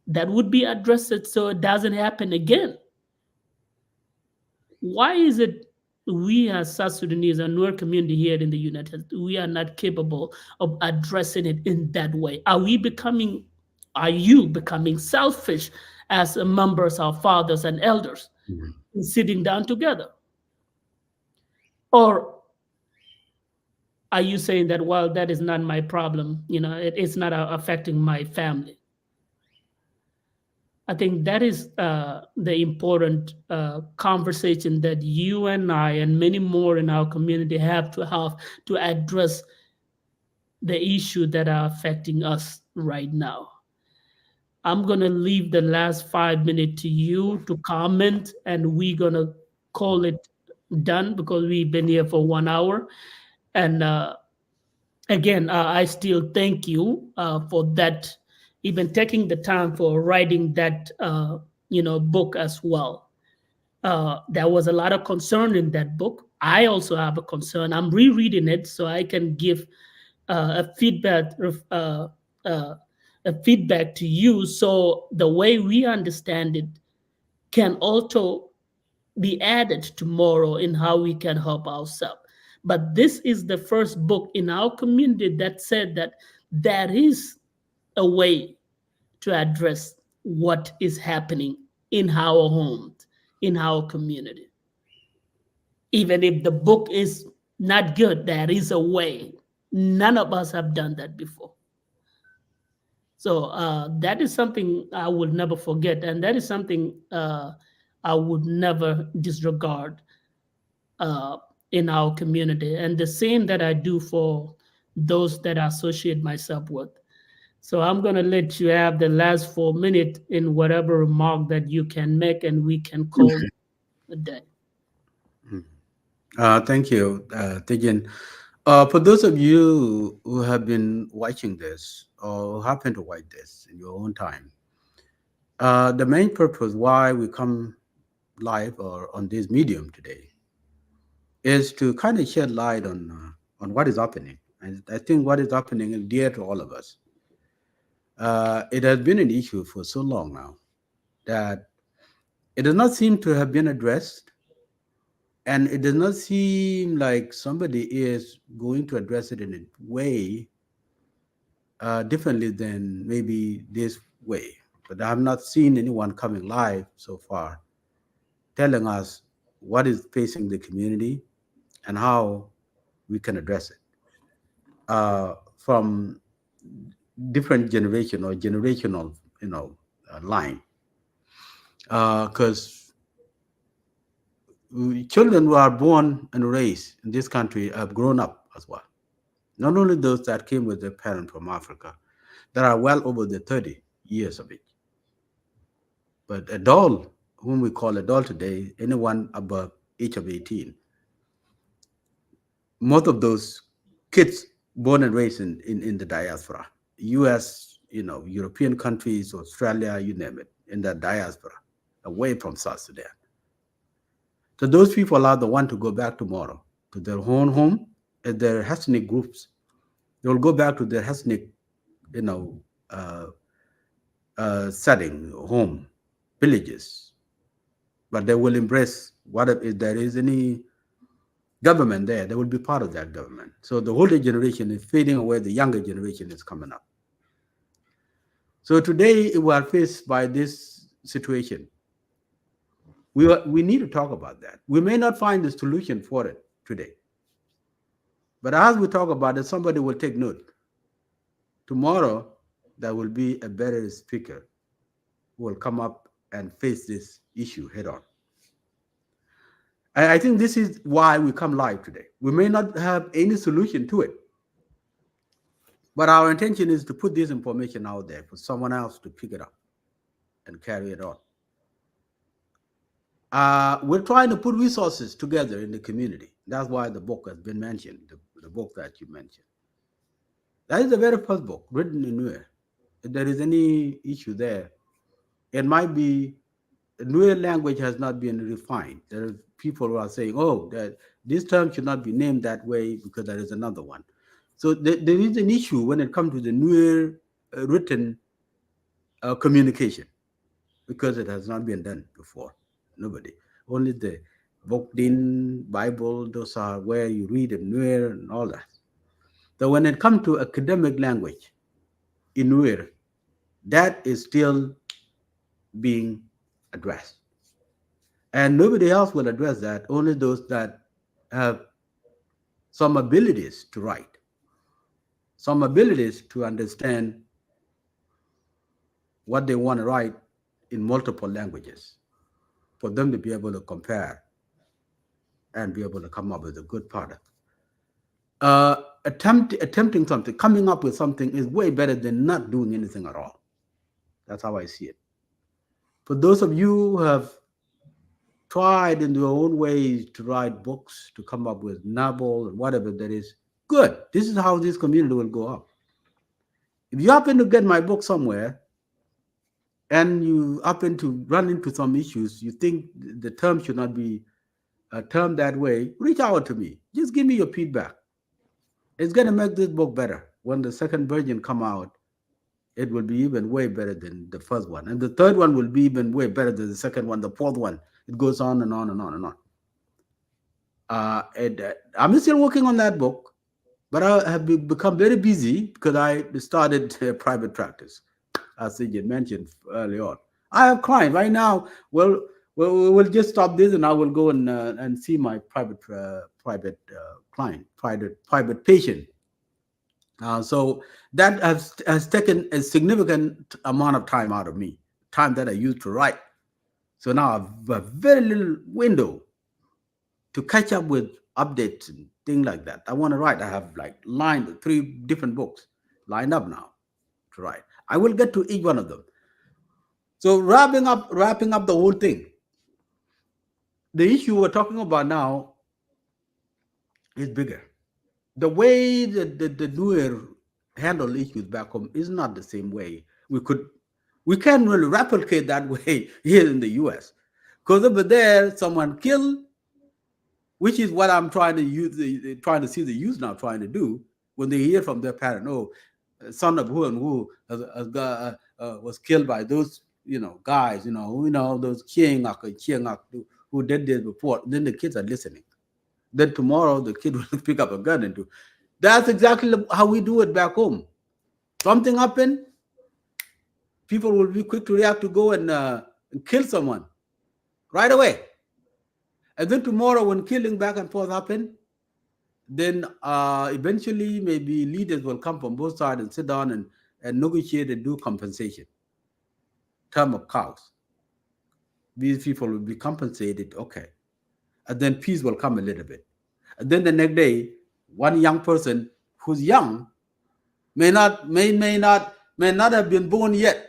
that would be addressed so it doesn't happen again. Why is it we as South Sudanese and our community here in the United States, we are not capable of addressing it in that way? Are you becoming selfish as members of fathers and elders in sitting down together? Or are you saying that, well, that is not my problem, it's not affecting my family? I think that is the important conversation that you and I and many more in our community have to address the issue that are affecting us right now. I'm gonna leave the last 5 minutes to you to comment, and we're gonna call it done because we've been here for 1 hour. And again, I still thank you for that, even taking the time for writing that book as well. There was a lot of concern in that book. I also have a concern. I'm rereading it so I can give a feedback uh, a feedback to you, so the way we understand it can also be added tomorrow in how we can help ourselves. But this is the first book in our community that said that there is a way to address what is happening in our homes, in our community. Even if the book is not good, there is a way. None of us have done that before. So that is something I would never forget, and that is something I would never disregard uh, in our community, and the same that I do for those that I associate myself with. So I'm going to let you have the last 4 minutes in whatever remark that you can make, and we can call a day. Thank you, Thijin. For those of you who have been watching this or who happen to watch this in your own time, the main purpose why we come live or on this medium today is to kind of shed light on what is happening. And I think what is happening is dear to all of us. It has been an issue for so long now that it does not seem to have been addressed, and it does not seem like somebody is going to address it in a way differently than maybe this way. But I have not seen anyone coming live so far telling us what is facing the community and how we can address it from different generation or generational, line. Because children who are born and raised in this country have grown up as well. Not only those that came with their parents from Africa, that are well over the 30 years of age, but adult, whom we call adult today, anyone above age of 18, most of those kids born and raised in the diaspora, US, European countries, Australia, you name it, in the diaspora, away from South Sudan. So those people are the one to go back tomorrow to their own home, and their ethnic groups. They will go back to their ethnic, you know, uh, setting, home, villages, but they will embrace what if there is any government there, they will be part of that government. So the older generation is fading away, the younger generation is coming up. So today we are faced by this situation. We need to talk about that. We may not find the solution for it today, but as we talk about it, somebody will take note. Tomorrow, there will be a better speaker who will come up and face this issue head on. I think this is why we come live today. We may not have any solution to it, but our intention is to put this information out there for someone else to pick it up and carry it on. We're trying to put resources together in the community. That's why the book has been mentioned, the book that you mentioned. That is the very first book written in Nuer. If there is any issue there, it might be the Nuer language has not been refined. There are people who are saying, oh, that this term should not be named that way because there is another one. So there is an issue when it comes to the Nuer written communication because it has not been done before. Nobody. Only the book, Din, Bible, those are where you read in Nuer and all that. So when it comes to academic language in Nuer, that is still being addressed. And nobody else will address that, only those that have some abilities to write, some abilities to understand what they want to write in multiple languages, for them to be able to compare and be able to come up with a good product. attempting something, coming up with something is way better than not doing anything at all. That's how I see it. For those of you who have tried in your own ways to write books, to come up with novel and whatever that is, good. This is how this community will go up. If you happen to get my book somewhere and you happen to run into some issues, you think the term should not be termed that way, reach out to me. Just give me your feedback. It's going to make this book better. When the second version come out, it will be even way better than the first one. And the third one will be even way better than the second one, the fourth one. It goes on and on and on and on. I'm still working on that book, but I have become very busy because I started private practice, as Thijin mentioned early on. I have clients right now. Well, we'll just stop this, and I will go and see my private client, private patient. So that has taken a significant amount of time out of me, time that I used to write. So now I have a very little window to catch up with updates and things like that. I want to write. I have like lined 3 different books lined up now to write. I will get to each one of them. So wrapping up the whole thing. The issue we're talking about now is bigger. The way that the Nuer handle issues back home is not the same way we can't really replicate that way here in the US. Because over there, someone killed, which is what I'm trying to see the youth now trying to do when they hear from their parent, oh, son of who and who was killed by those, guys, those Chiangak who did this before. Then the kids are listening. Then tomorrow the kid will pick up a gun and do. That's exactly how we do it back home. Something happened, people will be quick to react to go and kill someone right away. And then tomorrow, when killing back and forth happen, then eventually maybe leaders will come from both sides and sit down and negotiate and do compensation. Term of cows. These people will be compensated, okay. And then peace will come a little bit. And then the next day, one young person who's young may not have been born yet.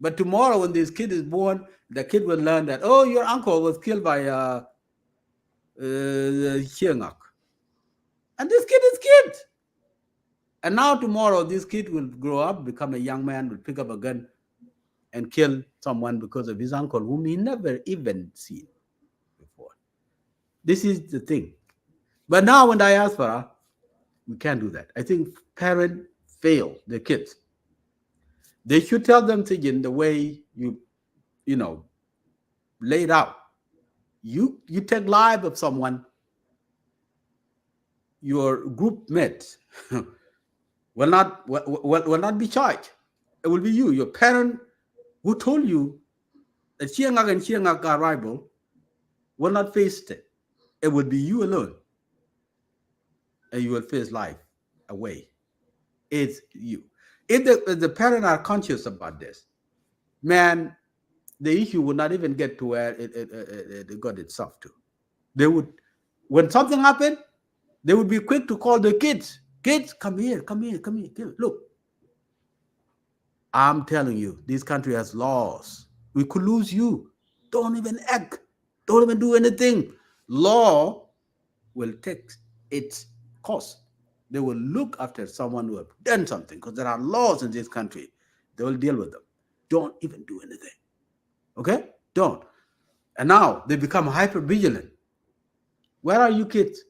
But tomorrow, when this kid is born, the kid will learn that, oh, your uncle was killed by Chiangak. And this kid is kid. And now tomorrow, this kid will grow up, become a young man, will pick up a gun and kill someone because of his uncle, whom he never even seen before. This is the thing. But now in diaspora, we can't do that. I think parents fail their kids. They should tell them, Thijin, the way you laid out. You take life of someone, your group mates will not be charged. It will be you, your parent, who told you that Chiangak and Chiangak are rival, will not face it. It will be you alone, and you will face life away. It's you. If the parents are conscious about this, man, the issue would not even get to where it got itself to. They would, when something happened, they would be quick to call the kids. Kids, come here. Look, I'm telling you, this country has laws. We could lose you. Don't even act. Don't even do anything. Law will take its course. They will look after someone who have done something because there are laws in this country. They will deal with them. Don't even do anything. Okay? Don't. And now they become hyper vigilant. Where are you kids?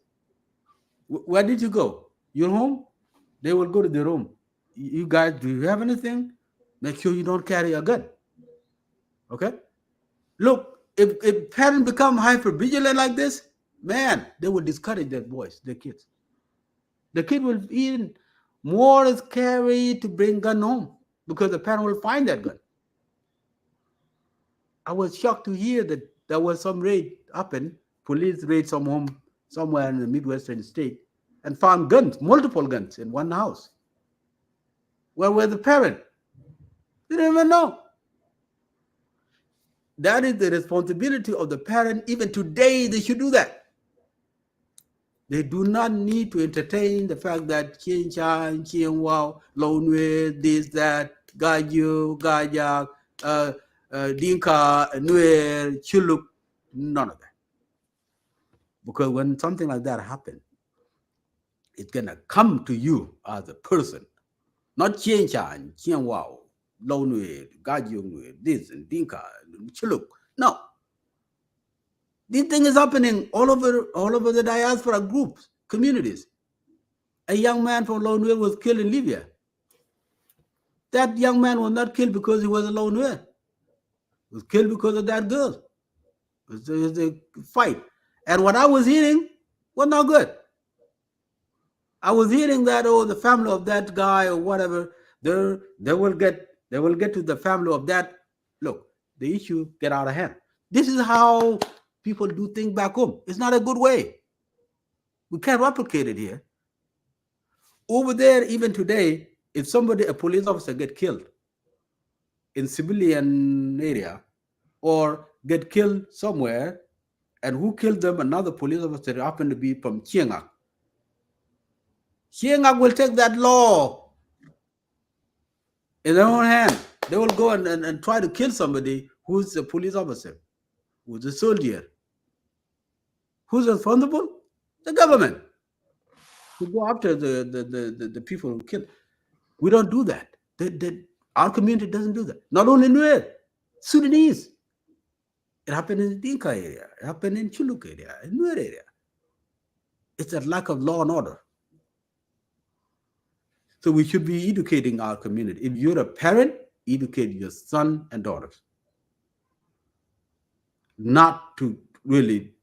Where did you go? You're home? They will go to their room. You guys, do you have anything? Make sure you don't carry a gun. Okay? Look, if parents become hyper vigilant like this, man, they will discourage their boys, their kids. The kid will even more scary to bring gun home because the parent will find that gun. I was shocked to hear that there was some raid happen. Police raid some home somewhere in the Midwestern state and found guns, multiple guns in one house. Where were the parent? They didn't even know. That is the responsibility of the parent. Even today, they should do that. They do not need to entertain the fact that Chin Chan, Chin Wow, Lonwe, this, that, Gaju, Gajak, Dinka, Nuer, Chuluk, none of that. Because when something like that happens, it's gonna come to you as a person, not Chin Chan, Chin Wow, Lonwe, Gaju, this, and Dinka, Chuluk. No, this thing is happening all over the diaspora groups, communities. A young man from Lone was killed in Libya. That young man was not killed because he was a Lone He was killed because of that girl. It was a fight. And what I was hearing was not good. I was hearing that, oh, the family of that guy or whatever, they will get to the family of that. Look, the issue get out of hand. This is how people do things back home. It's not a good way. We can't replicate it here. Over there, even today, if somebody, a police officer, get killed in civilian area or get killed somewhere, and who killed them? Another police officer happened to be from Chiangak. Chiangak will take that law in their own hand. They will go and try to kill somebody who's a police officer, who's a soldier. Who's responsible? The government. To go after the people who killed. We don't do that. Our community doesn't do that. Not only Nuer, Sudanese. It happened in the Dinka area. It happened in Chuluk area, in Nuer area. It's a lack of law and order. So we should be educating our community. If you're a parent, educate your son and daughters. Not to really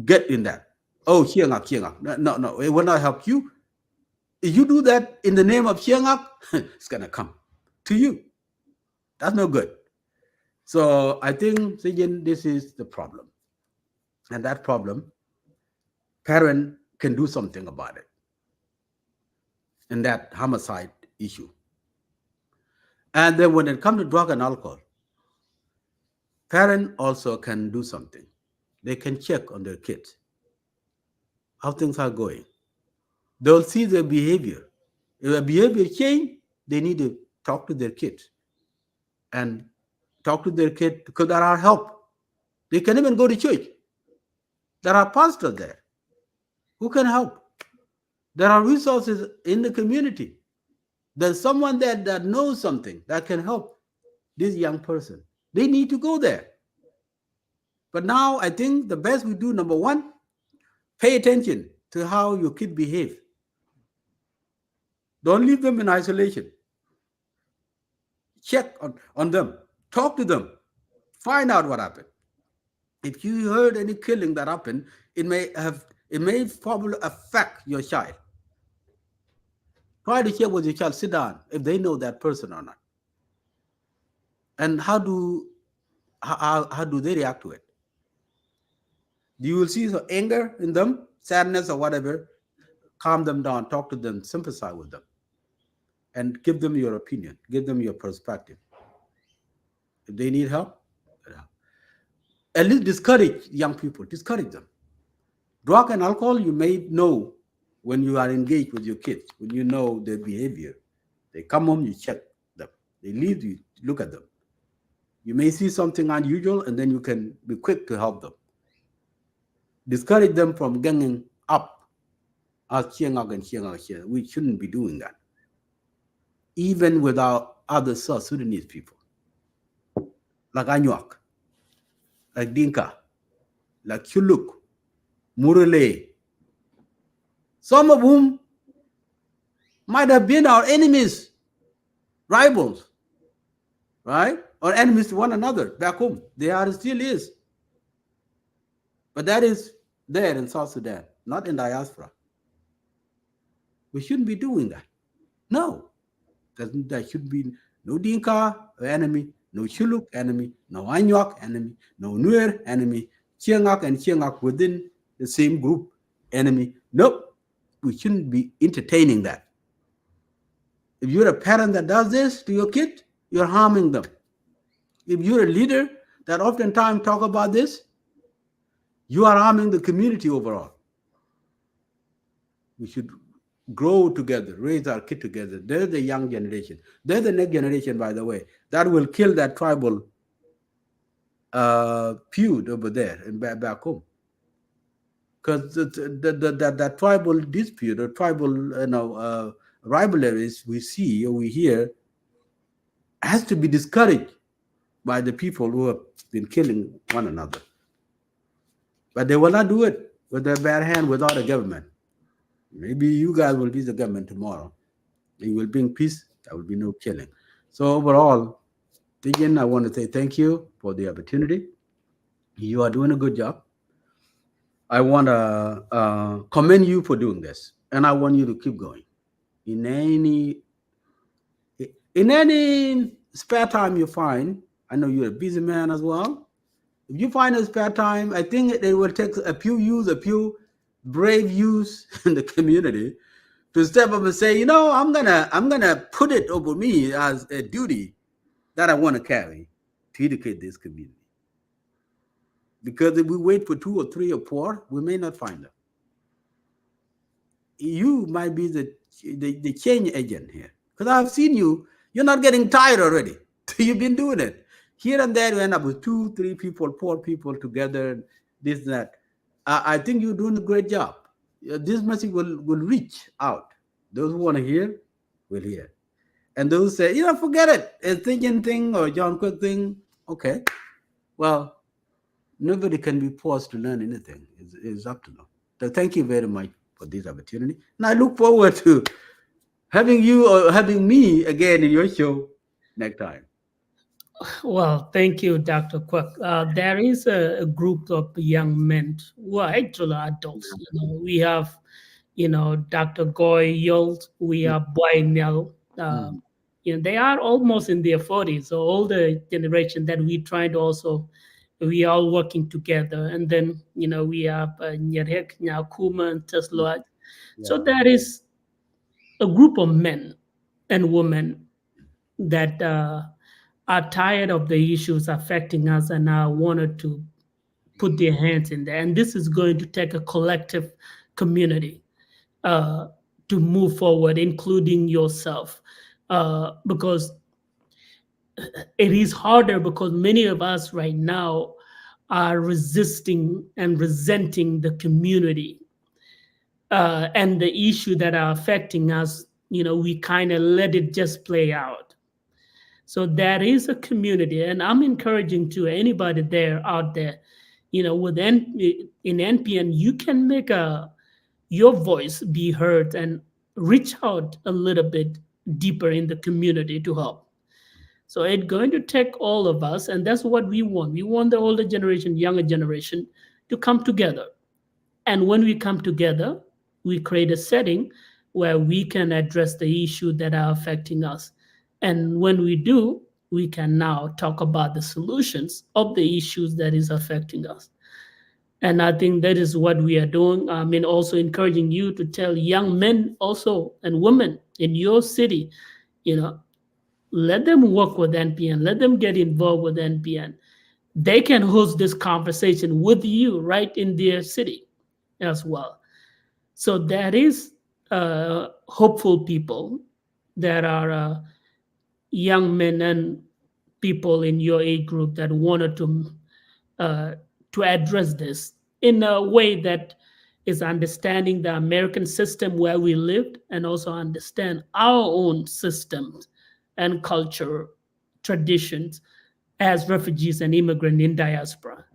get in that. Oh, Chiangak. No, it will not help you. If you do that in the name of Chiangak, it's going to come to you. That's no good. So I think, Thijin, this is the problem. And that problem, parent can do something about it. And that homicide issue. And then when it comes to drug and alcohol, parent also can do something. They can check on their kids, how things are going. They'll see their behavior. If their behavior change, they need to talk to their kids and talk to their kid because there are help. They can even go to church. There are pastors there who can help. There are resources in the community. There's someone there that knows something that can help this young person. They need to go there. But now I think the best we do, number one, pay attention to how your kid behave. Don't leave them in isolation. Check on them. Talk to them. Find out what happened. If you heard any killing that happened, it may probably affect your child. Try to check with your child. Sit down if they know that person or not. And how do they react to it? You will see some anger in them, sadness or whatever. Calm them down, talk to them, sympathize with them, and give them your opinion, give them your perspective. If they need help, at least discourage young people, discourage them. Drug and alcohol, you may know when you are engaged with your kids, when you know their behavior. They come home, you check them. They leave, you look at them. You may see something unusual, and then you can be quick to help them. Discourage them from ganging up as Chiangak and Chiangak. We shouldn't be doing that. Even with our other South Sudanese people, like Anyuak, like Dinka, like Chuluk, Murele, some of whom might have been our enemies, rivals, right? Or enemies to one another back home. They are still is. But that is there in South Sudan, not in diaspora. We shouldn't be doing that. No. There should be no Dinka enemy, no Chuluk enemy, no Anyuak enemy, no Nuer enemy, Chiangak and Chiangak within the same group enemy. Nope. We shouldn't be entertaining that. If you're a parent that does this to your kid, you're harming them. If you're a leader that oftentimes talk about this, you are harming the community overall. We should grow together, raise our kid together. They're the young generation. They're the next generation, by the way, that will kill that tribal feud over there and back home. Because that tribal dispute or tribal rivalries we see or we hear has to be discouraged by the people who have been killing one another. But they will not do it with their bare hand without a government. Maybe you guys will be the government tomorrow. You will bring peace. There will be no killing. So overall, Thijin, I want to say thank you for the opportunity. You are doing a good job. I want to commend you for doing this, and I want you to keep going. In any spare time you find, I know you're a busy man as well. If you find a spare time, I think it will take a few brave youths in the community to step up and say, I'm gonna put it over me as a duty that I want to carry to educate this community. Because if we wait for 2 or 3 or 4, we may not find them. You might be the change agent here. Because I've seen you, you're not getting tired already. You've been doing it. Here and there, you end up with 2, 3 people, 4 people together, this, that. I think you're doing a great job. This message will reach out. Those who want to hear will hear. And those who say, forget it. A Thijin thing or John Kuek thing. Okay. Well, nobody can be forced to learn anything. It's up to them. So thank you very much for this opportunity. And I look forward to having you or having me again in your show next time. Well, thank you, Dr. Kwek. There is a group of young men who are actually adults. We have, Dr. Goy Yolt, we Mm, have Boy Nell. mm, They are almost in their 40s, so older generation that we try to also, we are all working together. And then, we have Nyerhek, Nyakuma, and mm. Tesla. So Yeah. there is a group of men and women that are tired of the issues affecting us and wanted to put their hands in there. And this is going to take a collective community uh, to move forward, including yourself, because it is harder because many of us right now are resisting and resenting the community and the issue that are affecting us. We kind of let it just play out. So there is a community, and I'm encouraging to anybody there out there, in NPN, you can make your voice be heard and reach out a little bit deeper in the community to help. So it's going to take all of us, and that's what we want. We want the older generation, younger generation to come together. And when we come together, we create a setting where we can address the issue that are affecting us. And when we do, we can now talk about the solutions of the issues that is affecting us. And I think that is what we are doing. I mean, also encouraging you to tell young men also and women in your city, you know, let them work with NPN, let them get involved with NPN. They can host this conversation with you right in their city as well. So there is hopeful people. There are young men and people in your age group that wanted uh, to address this in a way that is understanding the American system where we lived and also understand our own systems and culture traditions as refugees and immigrant in diaspora.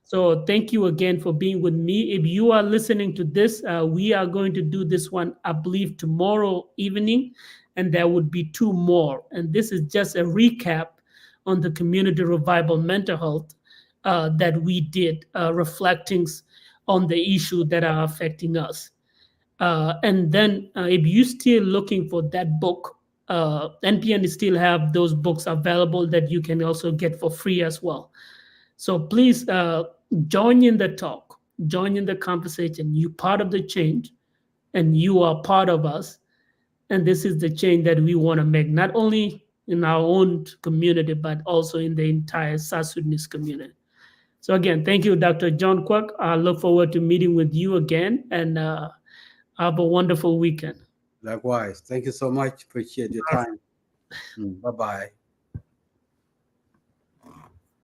So thank you again for being with me. If you are listening to this, we are going to do this one, I believe, tomorrow evening, and there would be 2 more. And this is just a recap on the community revival mental health that we did, reflecting on the issue that are affecting us. And then if you still looking for that book, NPN still have those books available that you can also get for free as well. So please join in the talk, join in the conversation. You part of the change, and you are part of us. And this is the change that we want to make, not only in our own community, but also in the entire South Sudanese community. So again, thank you, Dr. John Kwek. I look forward to meeting with you again, and Have a wonderful weekend. Likewise. Thank you so much. Appreciate your time. Bye bye.